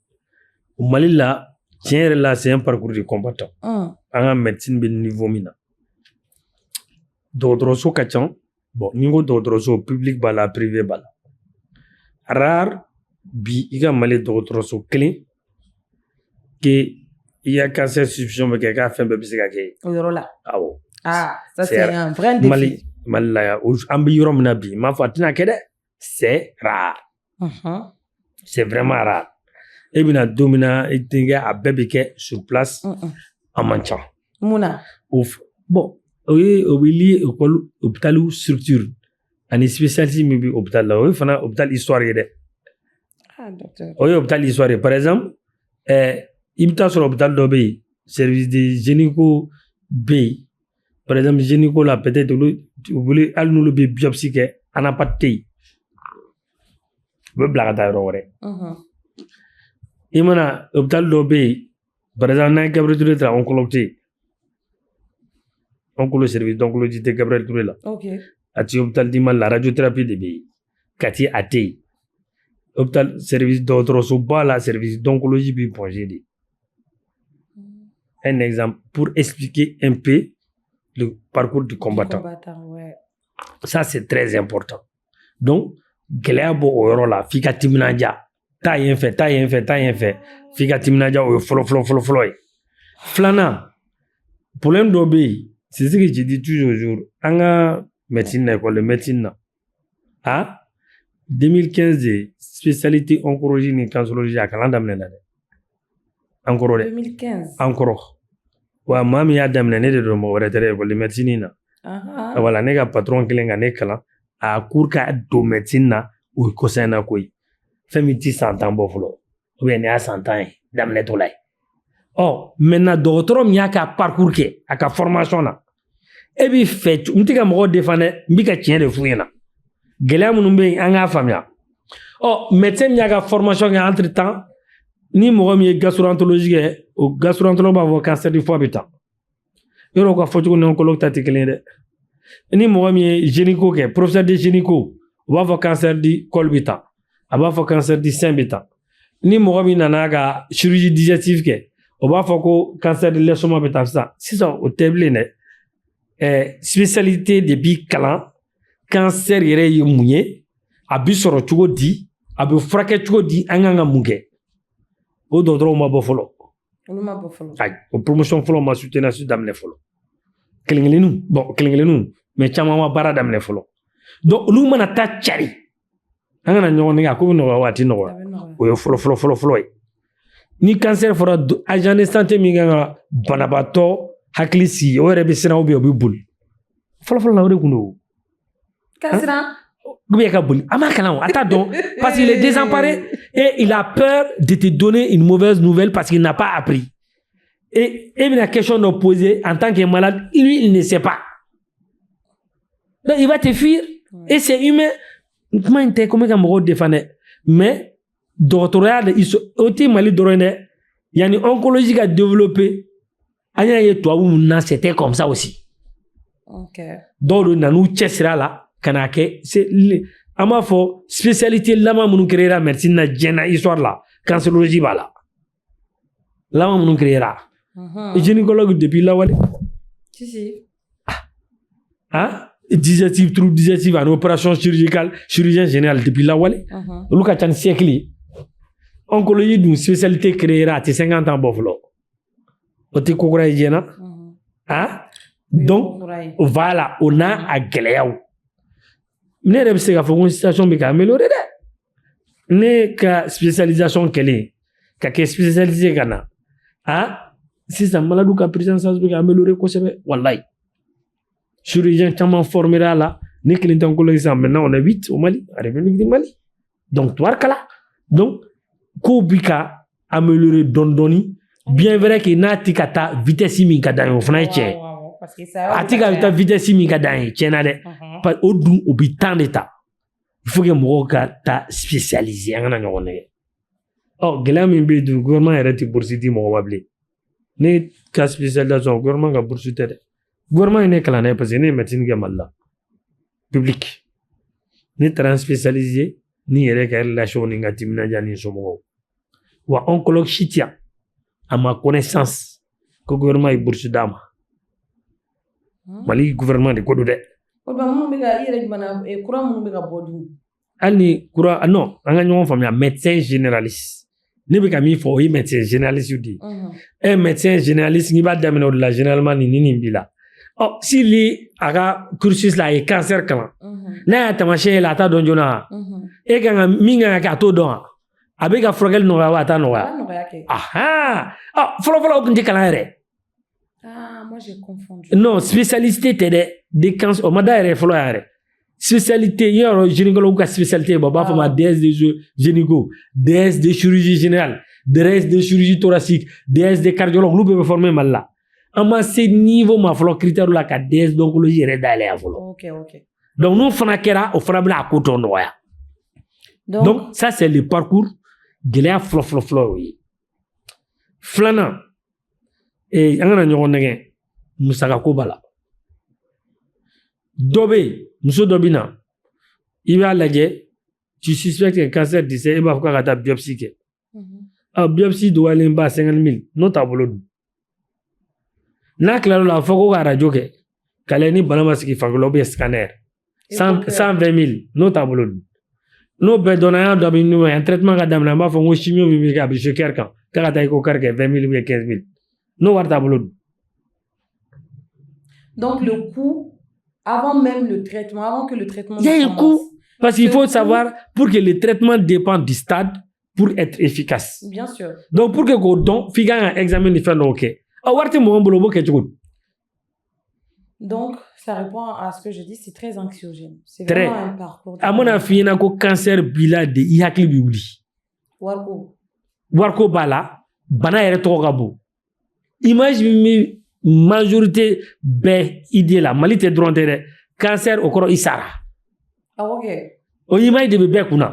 Mali la tiɲɛ yɛrɛ la c'est un parcours de combattant. An ka médecine bɛ niveau min na. Dɔgɔtɔrɔso ka ca. Bon, ni n ko dɔgɔtɔrɔso public b'a la privé b'a la. Rare bi i ka Mali dɔgɔtɔrɔso kelen que i ya cancer suspicion bɛ kɛ k'a fɛn bɛɛ bɛ se ka kɛ yen. O yɔrɔ la. Awɔ. Ah, ça c'est un vrai défi. Mali la yan an bɛ yɔrɔ min na bi n m'a fɔ a tɛna kɛ dɛ. C'est rare. C'est vraiment rare. Et bien, domina, et a bébé sur place, en manchant. Mouna. Bon, oui, lié au hôpital ou structure. Un spécialiste, mais hôpital là, oui, fana hôpital histoire. Ah, docteur. Oui, hôpital histoire. Par exemple, il y a sur l'hôpital d'Obéi, service de gynéco B. Par exemple, gynéco là, peut-être, vous voulez, elle nous le biopsie, on n'a pas de thé. Vous blaguez i mana hôpital dɔ bɛ yen par exemple n'an ye Gabriel Touré ta oncologue tɛ yen oncolo service d'oncologie tɛ Gabriel Touré la a ti hôpital di Mali la radiothérapie de bɛ yen Kati a tɛ yen hôpital service dɔgɔtɔrɔsoba la service d'oncologie bɛ Pongé de. Un exemple pour expliquer un peu le parcours du combattant. Ouais. Ça c'est très important. Donc gɛlɛya bɔ o yɔrɔ la f'i ka timinanja. Ta yen fɛ f'i ka timinanja o ye fɔlɔ ye. Filanan problème dɔ bɛ yen c'est ce que je dis toujours an ka médecine na école de médecine na 2015 de spécialité oncologie ni cancérologie a kalan daminɛ na dɛ. An kɔrɔ dɛ. 2015. An kɔrɔ. Wa maa min y'a daminɛ ne de don mɔgɔ wɛrɛ tɛ école de médecine na. Voilà ne ka patron kelen ka ne kalan a cours ka don médecine na o ye kɔsɛn na koyi. Fɛn min ti san 10 bɔ fɔlɔ ou bien ne y'a san 10 ye daminɛtɔ la ye. Maintenant dɔgɔtɔrɔ min y'a ka parcours kɛ a ka formation na e b'i fɛ n tɛ ka mɔgɔw défend dɛ n bɛ ka tiɲɛ de f'u ɲɛna gɛlɛya minnu bɛ yen an k'a faamuya. Médecin min y'a ka formation kɛ entre temps ni mɔgɔ min ye gastroentérologie kɛ o gastroentérologue b'a fɔ cancer du foie bɛ tan yɔrɔ ka fɔ cogo ni oncologue ta tɛ kelen ye dɛ. Ni mɔgɔ min ye gynéco kɛ professeur de gynéco o b'a fɔ cancer du col bɛ tan. A b'a fɔ cancer du sein bɛ tan. Ni mɔgɔ min nana ka chirurgie digestive kɛ o b'a fɔ ko cancer de l'estomac bɛ tan sisan o tɛ bilen dɛ. Spécialité de bi kalan cancer yɛrɛ ye mun ye a bi sɔrɔ cogo di a bɛ furakɛ cogo di an kan ka mun kɛ o dɔgɔtɔrɔw ma bɔ fɔlɔ. Olu ma bɔ fɔlɔ. Ayi o promotion fɔlɔ ma soutenance daminɛ fɔlɔ. Kelen-kelenninw mais caman ma baara daminɛ fɔlɔ. Donc olu mana taa cari an kana ɲɔgɔn nɛgɛ a ko bɛ nɔgɔya waati nɔgɔya o ye fɔlɔ ye. Ni cancer fɔra agent de santé min kan ka banabaatɔ hakili sigi o yɛrɛ bɛ siran ou bien o bɛ boli fɔlɔ la o de kun don. Ka siran. Ou bien ka boli a ma kalan o a t'a dɔn parce qu'il est désemparé et il a peur de te donner une mauvaise nouvelle parce qu'il n'a pas appris. Et bɛna question dɔ poser en tant que malade lui il ne sait pas. Donc il va te fuir et c'est humain. Kuma in tɛ ko n bɛ ka mɔgɔw défend dɛ mais dɔgɔtɔrɔya de o tɛ Mali dɔrɔn dɛ yanni oncologie ka développer an y'a ye tubabu minnu na c'était comme ça aussi. Dɔw de nan'u cɛsir'a la ka n'a kɛ an b'a fɔ spécialité laban minnu créera médecine na diɲɛ na histoire la cancérologie b'a la laban minnu créera gynécologue depuis lawale. Digestive, trouble digestif en opération chirurgicale, chirurgien général depuis lawale. Olu ka ca ni siècle ye. Oncologie d'une spécialité créera à 50 ans bɔ fɔlɔ. O tɛ ko kura ye diɲɛ na. Donc voilà o n'a a gɛlɛyaw. Ne yɛrɛ bɛ se k'a fɔ ko situation bɛ ka améliorer dɛ. Ne ka spécialisation kɛlen ka kɛ spécialisé ka na sisan maladiw ka prise en charge bɛ ka améliorer kosɛbɛ wallahi chirurgien caman formé a la ne kelen tɛ oncologue sisan maintenant on est 8 au Mali à République du Mali donc tubarikala donc ko bi ka améliorer dɔɔni bien vrai que n'a ti ka taa vitesse min ka d'an ye o fana ye tiɲɛ a ti ka taa vitesse min ka d'an ye tiɲɛ na dɛ o dun o bi temps de ta il faut que mɔgɔw ka taa spécialisé an kana ɲɔgɔn nɛgɛ gɛlɛya min bɛ yen dun gouvernement yɛrɛ ti bourse di mɔgɔ ma bilen ne ka spécialisation gouvernement ka bourse tɛ dɛ gouvernement ye ne kalan n'a ye parce que ne ye médecine kɛ Mali la public ne taara spécialisé ni yɛrɛ ka relation ni n ka timinadiya ni n somɔgɔw wa oncologue si tɛ yan à ma connaissance ko gouvernement ye bourse d'a ma Mali gouvernement de ko don dɛ hali ni kura non an ka ɲɔgɔn faamuya médecin généraliste ne bɛ ka min fɔ o ye médecin généraliste de ye médecin généraliste n'i b'a daminɛ o de la généralement nin b'i la si a ka cursus la a ye cancer kalan n'a y'a taamasiyɛn ye la a t'a dɔn joona e kan ka min kan ka kɛ a t'o dɔn a bɛ ka furakɛli nɔgɔya wa a t'a nɔgɔya fɔlɔfɔlɔ o tun tɛ kalan yɛrɛ moi j'ai confondu. Non, spécialité t'es des cancers. On m'a dit follow yare. Spécialité, il y a un gynécologue qui a spécialité. Baba fama DS de gynéco, DS de chirurgie générale, DS de chirurgie thoracique, DS de cardiologue. Nous pouvons former mal là. Ama ce niveau ma follow critère là ka DS d'oncologie est d'aller à follow. Ok. Donc nous fana kera au fana bla koto noya. Donc ça c'est le parcours de la flow oui. Flana. Et an kana ɲɔgɔn nɛgɛ musaka ko bala dɔ bɛ yen muso dɔ bɛ na i b'a lajɛ tu suspectes que cancer du sein i b'a fɔ k'a ka taa biopsie kɛ biopsie dɔgɔyalen ba 50 000 n'o t'a bolo dun n'a tilal'o la a fɔ ko ka arajo kɛ k'a lajɛ ni bana ma sigi farikolo la ou bien scanner 120 000 n'o t'a bolo dun n'o bɛɛ dɔnna an y'a dɔn a bɛ ɲuman un traitement ka daminɛ an b'a fɔ ko chimio min bɛ kɛ a bɛ se kɛri kan k'a ka taa échocardi kɛ 20 000 ou bien 15 000 n'o wari t'a bolo dun. Donc le coût, avant même le traitement, avant que le traitement... Il y a un coût, parce qu'il faut savoir, pour que le traitement dépend du stade, pour être efficace. Bien sûr. Donc pour que vous donne, il y a un examen de faire OK. Donc ça répond à ce que je dis, c'est très anxiogène. C'est vraiment un parcours. À mon avis, il y a un cancer bila de ihakli biuli. Warko bala, bana yere togabo. Imagine majorité be idée la malite drontere cancer au corps isara. OK. O image de bébé kuna.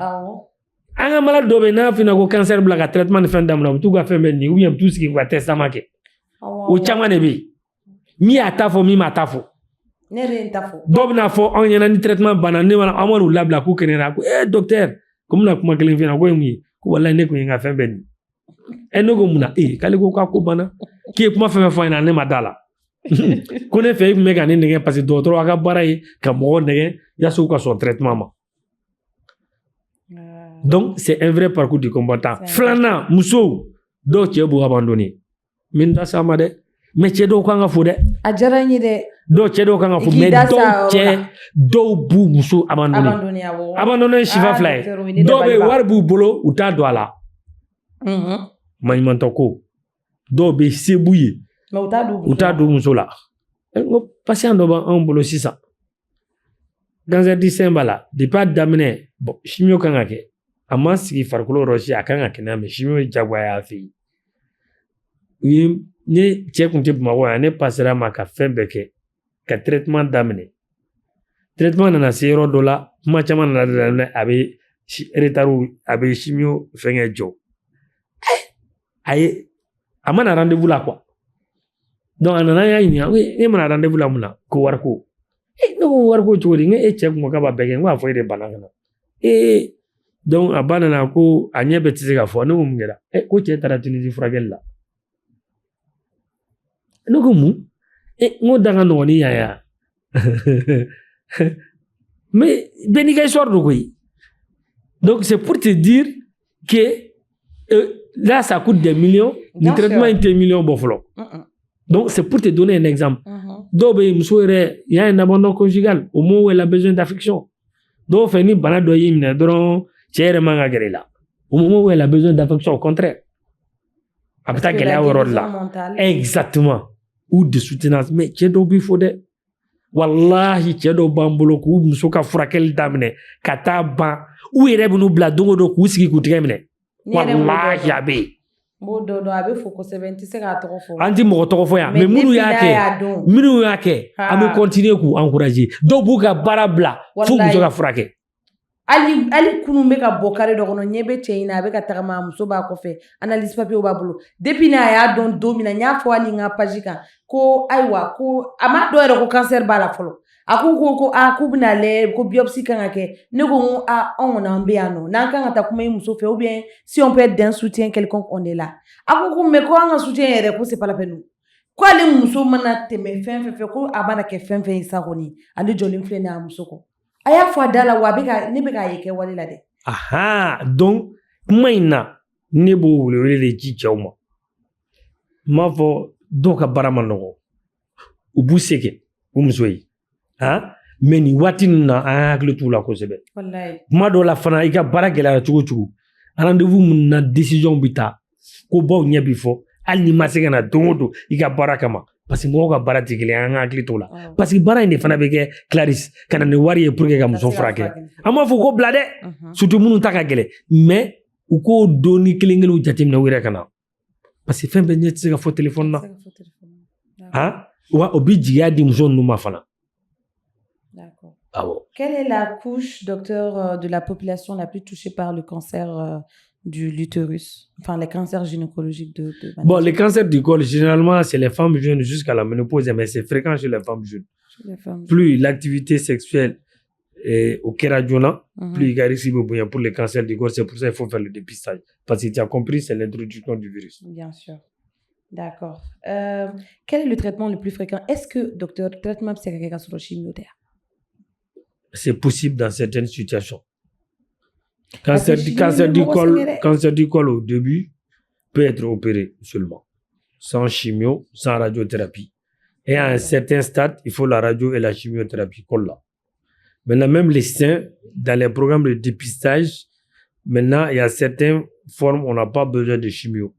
Anga malade do be na fina ko cancer bla ka traitement de fin d'amla tout ga fait ni ou bien tout ce qui va testament ke. O chama ne bi. Mi atafo mi matafo. Ne re ntafo. Do na fo on yana ni traitement bana ne wala amanu labla ku kenera ko docteur comme na kuma kelen fina ko mi ko wala ne ko nga fait ben. Enogo muna kale ko ka ko bana. Qui kuma fɛn fɛn na ne ma da la ko ne fɛ i kun bɛ ka ne nɛgɛ parce que dɔgɔtɔrɔ a ka baara ye ka mɔgɔ nɛgɛ yaasa u ka sɔn traitement ma donc c'est un vrai parcours du combattant filanan musow dɔw cɛ b'u abandonné min da s'a ma dɛ mais cɛ dɔw kan ka fo dɛ a diyara n ye dɛ dɔw cɛ dɔw kan ka fo mais dɔw b'u muso abandonné sifa fila ye dɔw bɛ wari b'u bolo u t'a don a la maɲumantɔ ko dɔw bɛ se b'u ye u t'a don muso la ngo patient dɔ b'an bolo sisan cancer du sein b'a la depuis a daminɛ bon chimio kan ka kɛ a ma sigi farikolo yɔrɔ si a kan ka kɛnɛya mais chimio ye jagoya y'a fɛ yen ne cɛ kun tɛ Bamakɔ yan ne passera ma ka fɛn bɛɛ kɛ ka traitement daminɛ traitement nana se yɔrɔ dɔ la kuma caman nana daminɛ a bɛ retard a bɛ chimio fɛngɛ jɔ a mana rendez-vous la quoi donc a nana y'a ɲininka e mana rendez-vous la mun na ko wari ko ne ko wari ko cogo di n ko e cɛ kun ko k'a b'a bɛɛ kɛ n ko a fɔ e de bana ka na donc a ba nana ko a ɲɛ bɛɛ tɛ se ka fɔ ne ko mun kɛra ko cɛ taara Tunisie furakɛli la ne ko mun n ko da ka nɔgɔn ni yan ya mais bɛɛ n'i ka histoire do koyi donc c'est pour te dire que là ça coûte des millions le traitement était millions bon folo donc c'est pour te donner un exemple dɔw bɛ muso yɛrɛ il y a un abandon conjugal au moment où elle a besoin d'affection dɔw fɛ ni bana dɔ y'i minɛ dɔrɔn cɛ yɛrɛ man ka gɛrɛ i la au moment où elle a besoin d'affection au contraire a bɛ taa gɛlɛya yɔrɔ de la exactement ou de soutenance mais cɛ dɔw b'i fo dɛ wallahi cɛ dɔw b'an bolo k'u muso ka furakɛli daminɛ ka taa ban u yɛrɛ bɛ n'u bila don o don k'u sigi k'u tigɛ minɛ wallahi a bɛ yen. Bon, a bɛ fo kosɛbɛ n tɛ se k'a tɔgɔ fɔ. An tɛ mɔgɔ tɔgɔ fɔ yan mais minnu y'a kɛ an bɛ continuer k'u encourager dɔw b'u ka baara bila fo muso ka furakɛ. Ali kunun bɛ ka bɔ kare dɔ kɔnɔ ɲɛ bɛ cɛ in na a bɛ ka tagama muso b'a kɔfɛ analyse papier b'a bolo depuis n'a y'a dɔn don min na n y'a fɔ hali n ka page kan ko ayiwa ko a ma dɔn yɛrɛ ko cancer b'a la fɔlɔ a ko k'u bɛna lajɛ ko biopsie kan ka kɛ ne ko n ko anw kɔni an bɛ yan nɔ n'an kan ka taa kuma i muso fɛ ou bien si on peut être d'un soutien quelconque on est là a ko mais ko an ka soutien yɛrɛ ko c'est pas la peine ko ale muso mana tɛmɛ fɛn fɛn ko a mana kɛ fɛn fɛn ye sa kɔni ale jɔlen filɛ n'a muso kɔ. A y'a fɔ a da la wa ne bɛ k'a ye kɛ wale la dɛ. Aha donc kuma in na ne b'o wele de ci cɛw ma n b'a fɔ dɔw ka baara ma nɔgɔ u b'u se kɛ u muso ye mais nin waati ninnu na an hakili t'u la kosɛbɛ kuma dɔw la fana i ka baara gɛlɛyara cogo cogo rendez-vous minnu na décision bɛ ta ko baw ɲɛ bɛ fɔ hali n'i ma se ka na don o don i ka baara kama. Parce que mɔgɔw ka baara tɛ kelen an ka hakili t'o la parce que baara in de fana bɛ kɛ Clarisse ka na ni wari ye pour que ka muso furakɛ an b'a fɔ ko bila dɛ surtout minnu ta ka gɛlɛn mais u k'o don ni kelen kelen jateminɛ u yɛrɛ ka na parce que fɛn bɛɛ ɲɛ tɛ se ka fɔ téléphone na wa o bɛ jigiya di muso ninnu ma fana. Quelle est la couche, docteur, de la population la plus touchée par le cancer de l'utérus, enfin les cancers gynécologiques de Bon, les cancers du col, généralement, c'est les femmes jeunes jusqu'à la ménopause, mais c'est fréquent chez les femmes jeunes. Plus l'activité sexuelle est au kéradjona, plus il y a risque pour les cancers du col. C'est pour ça qu'il faut faire le dépistage. Parce que tu as compris, c'est l'introduction du virus. Bien sûr. D'accord. Quel est le traitement le plus fréquent? Est-ce que, docteur, le traitement psychiatrique sur le chimiothérapie? C'est possible dans certaines situations. Cancer du col au début peut être opéré seulement, sans chimio, sans radiothérapie. Et à un certain stade, il faut la radio et la chimiothérapie. Maintenant, même les seins, dans les programmes de dépistage, maintenant, il y a certaines formes, on n'a pas besoin de chimio.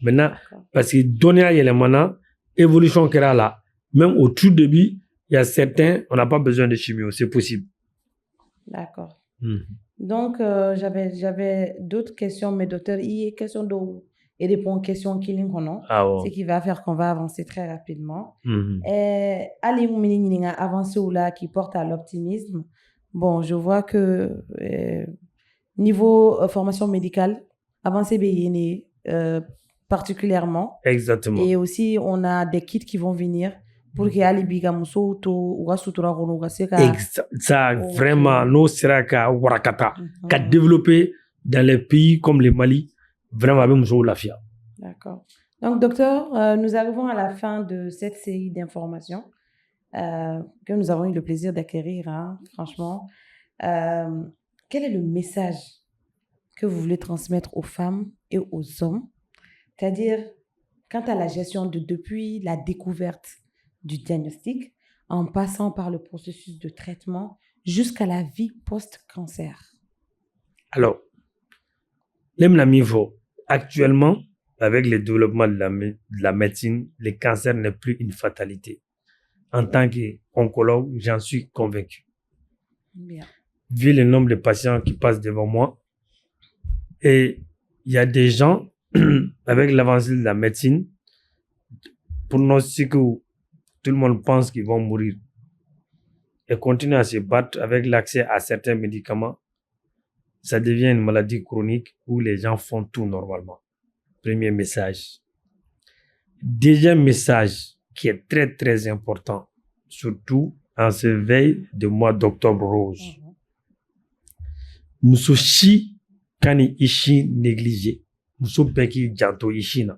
Maintenant, parce que donner à l'élément, évolution qu'il y a là, même au tout début, il y a certains, on n'a pas besoin de chimio, c'est possible. D'accord. Donc, j'avais d'autres questions, mais docteur, il y a une question d'eau et répond aux questions qui ce qui va faire qu'on va avancer très rapidement. Allez, vous avancer ou là qui porte à l'optimisme. Bon, je vois que niveau formation médicale, avancer particulièrement. Exactement. Et aussi, on a des kits qui vont venir pour que ali biga muso to uga sutura kono uga se ka ça vraiment no sera ka warakata ka développer dans les pays comme le Mali vraiment avec muso lafia. D'accord. Donc docteur, nous arrivons à la fin de cette série d'informations que nous avons eu le plaisir d'acquérir, hein, franchement. Quel est le message que vous voulez transmettre aux femmes et aux hommes, c'est-à-dire quant à la gestion depuis la découverte du diagnostic, en passant par le processus de traitement jusqu'à la vie post-cancer? Alors, actuellement, avec le développement de la médecine, le cancer n'est plus une fatalité. En tant qu'oncologue, j'en suis convaincu. Bien. Vu le nombre de patients qui passent devant moi, et il y a des gens, avec l'avancée de la médecine, pour nous, c'est que tout le monde pense qu'ils vont mourir et continuer à se battre avec l'accès à certains médicaments. Ça devient une maladie chronique où les gens font tout normalement. Premier message. Deuxième message qui est très très important, surtout en ce veille de mois d'octobre rose. Muso shi kani ishi négligé. Muso beki janto ishi na.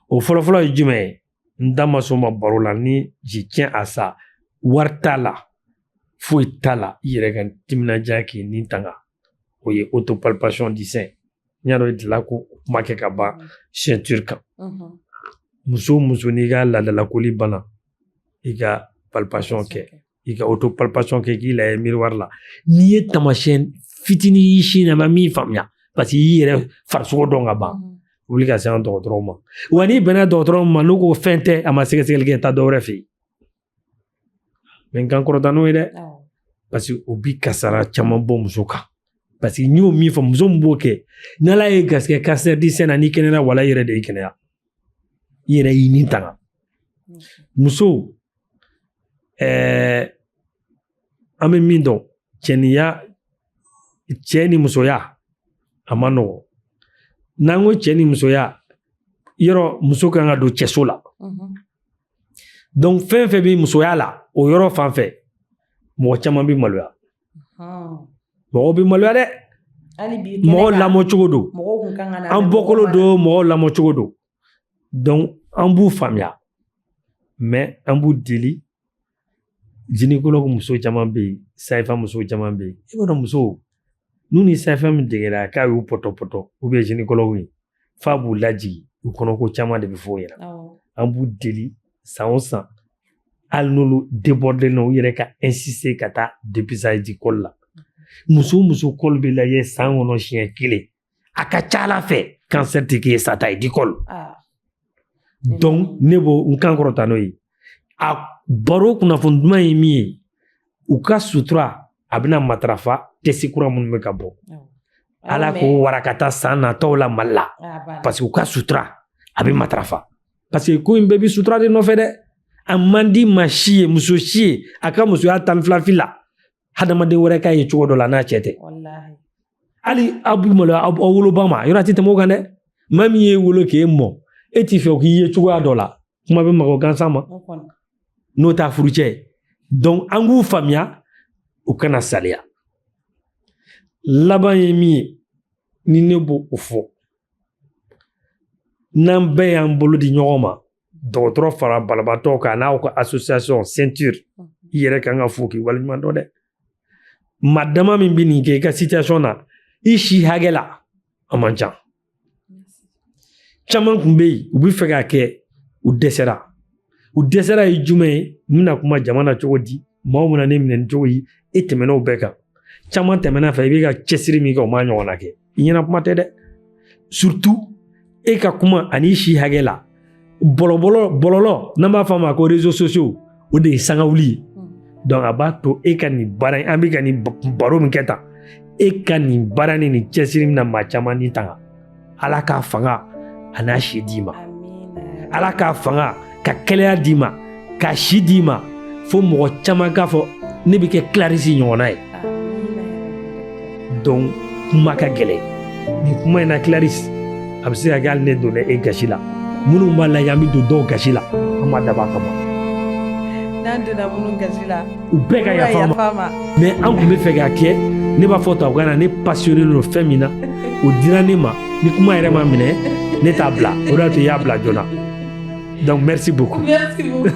Au folo ye jumɛn ndama soma baro la ni je tiens à ça wartala foyi tala yɛrɛ ka timinadiya k'i ni tanga o ye autopalpation du sein ɲa dila ko kuma kɛ ka ban ceinture kan muso n'i ka ladalakoli bana i ka palpation kɛ i ka autopalpation kɛ k'i lajɛ miroir la n'i ye tamasiyɛn fitinin y'i sin na ma min faamuya parce que i yɛrɛ farisogo dɔn ka ban wuli ka se an dɔgɔtɔrɔw ma wa n'i bɛnna dɔgɔtɔrɔw ma n'u ko fɛn tɛ a ma sɛgɛsɛgɛli kɛ taa dɔ wɛrɛ fɛ yen mɛ n kan kɔrɔta n'o ye dɛ parce que o bi kasara caman bɔ muso kan parce que n y'o min fɔ muso min b'o kɛ n'ala ye garisɛgɛ cancer du sein na n'i kɛnɛyara wala i yɛrɛ de y'i kɛnɛya i yɛrɛ y'i ni tanga muso an bɛ min dɔn cɛniya cɛ ni musoya a ma nɔgɔ n'an ko cɛ ni musoya yɔrɔ muso kan ka don cɛso la donc fɛn fɛn bɛ musoya la o yɔrɔ fan fɛ mɔgɔ caman bɛ maloya mɔgɔw bɛ maloya dɛ mɔgɔw lamɔ cogo don an bɔkolo don mɔgɔw lamɔ cogo don donc an b'u faamuya mais an b'u deli gynécologue muso caman bɛ yen sage-femme muso caman bɛ yen i b'a dɔn musow n'u ni sage-femme degera k'a y'u pɔtɔpɔtɔ ou bien gynécologue ye f'a b'u lajigi u kɔnɔ ko caman de bɛ fɔ o ɲɛna an b'u deli san o san hali n'olu débordé na u yɛrɛ ka insister ka taa dépistage di col la muso muso col bɛ lajɛ san kɔnɔ siɲɛ kelen a ka ca ala fɛ cancer tɛ k'e sata ye di col donc ne b'o n kan kɔrɔta n'o ye a baro kunnafoni duman ye min ye u ka sutura a bɛna matarafa test kura minnu bɛ ka bɔ ala ko warakata san natɔw la Mali la parce que u ka sutura a bɛ matarafa parce que ko in bɛɛ bɛ sutura de nɔfɛ dɛ a man di maa si ye muso si ye a ka musoya 12 la hadamaden wɛrɛ k'a ye cogo dɔ la n'a cɛ tɛ hali aw bɛ maloya aw woloba ma yɔrɔ a tɛ tɛmɛ o kan dɛ maa min y'e wolo k'e mɔ e t'i fɛ k'i ye cogoya dɔ la kuma bɛ maga o gansan ma n'o t'a furucɛ ye donc an k'u faamuya u kana saliya laban ye min ye ni ne b'o o fɔ n'an bɛɛ y'an bolo di ɲɔgɔn ma dɔgɔtɔrɔ fara banabaatɔ kan n'aw ka association ceinture i yɛrɛ kan ka fo k'i waleɲuman dɔn dɛ maa dama min bɛ nin kɛ i ka situation na i si hakɛ la a man ca caman tun bɛ yen u bɛ fɛ k'a kɛ u dɛsɛra ye jumɛn ye n bɛna kuma jamana cogo di maaw bɛna ne minɛ ni cogo ye e tɛmɛna o bɛɛ kan caman tɛmɛna fɛ i bɛ ka cɛsiri min kɛ o ma ɲɔgɔnna kɛ i ɲɛna kuma tɛ dɛ surtout e ka kuma ani si hakɛ la bɔlɔlɔ n'an b'a fɔ a ma ko réseaux sociaux o de ye sangawuli ye donc a b'a to e ka nin baara in an bɛ ka nin baro min kɛ tan e ka nin baara ni nin cɛsiri min na maa caman ni tanga ala k'a fanga a n'a si d'i ma ala k'a fanga ka kɛnɛya d'i ma ka si d'i ma fo mɔgɔ caman k'a fɔ ne bɛ kɛ Clarisse ɲɔgɔnna ye donc kuma ka gɛlɛn nin kuma in na Clarisse a bɛ se ka kɛ hali ne donna e gasi la minnu b'a la yan an bɛ don dɔw gasi la an ma dab'a kama n'an donna minnu gasi la u bɛɛ ka yafa ma mais an tun bɛ fɛ k'a kɛ ne b'a fɔ tubabukan na ne passionné don fɛn min na o dira ne ma ni kuma yɛrɛ ma minɛ ne t'a bila o de y'a to i y'a bila joona donc merci beaucoup. Merci beaucoup.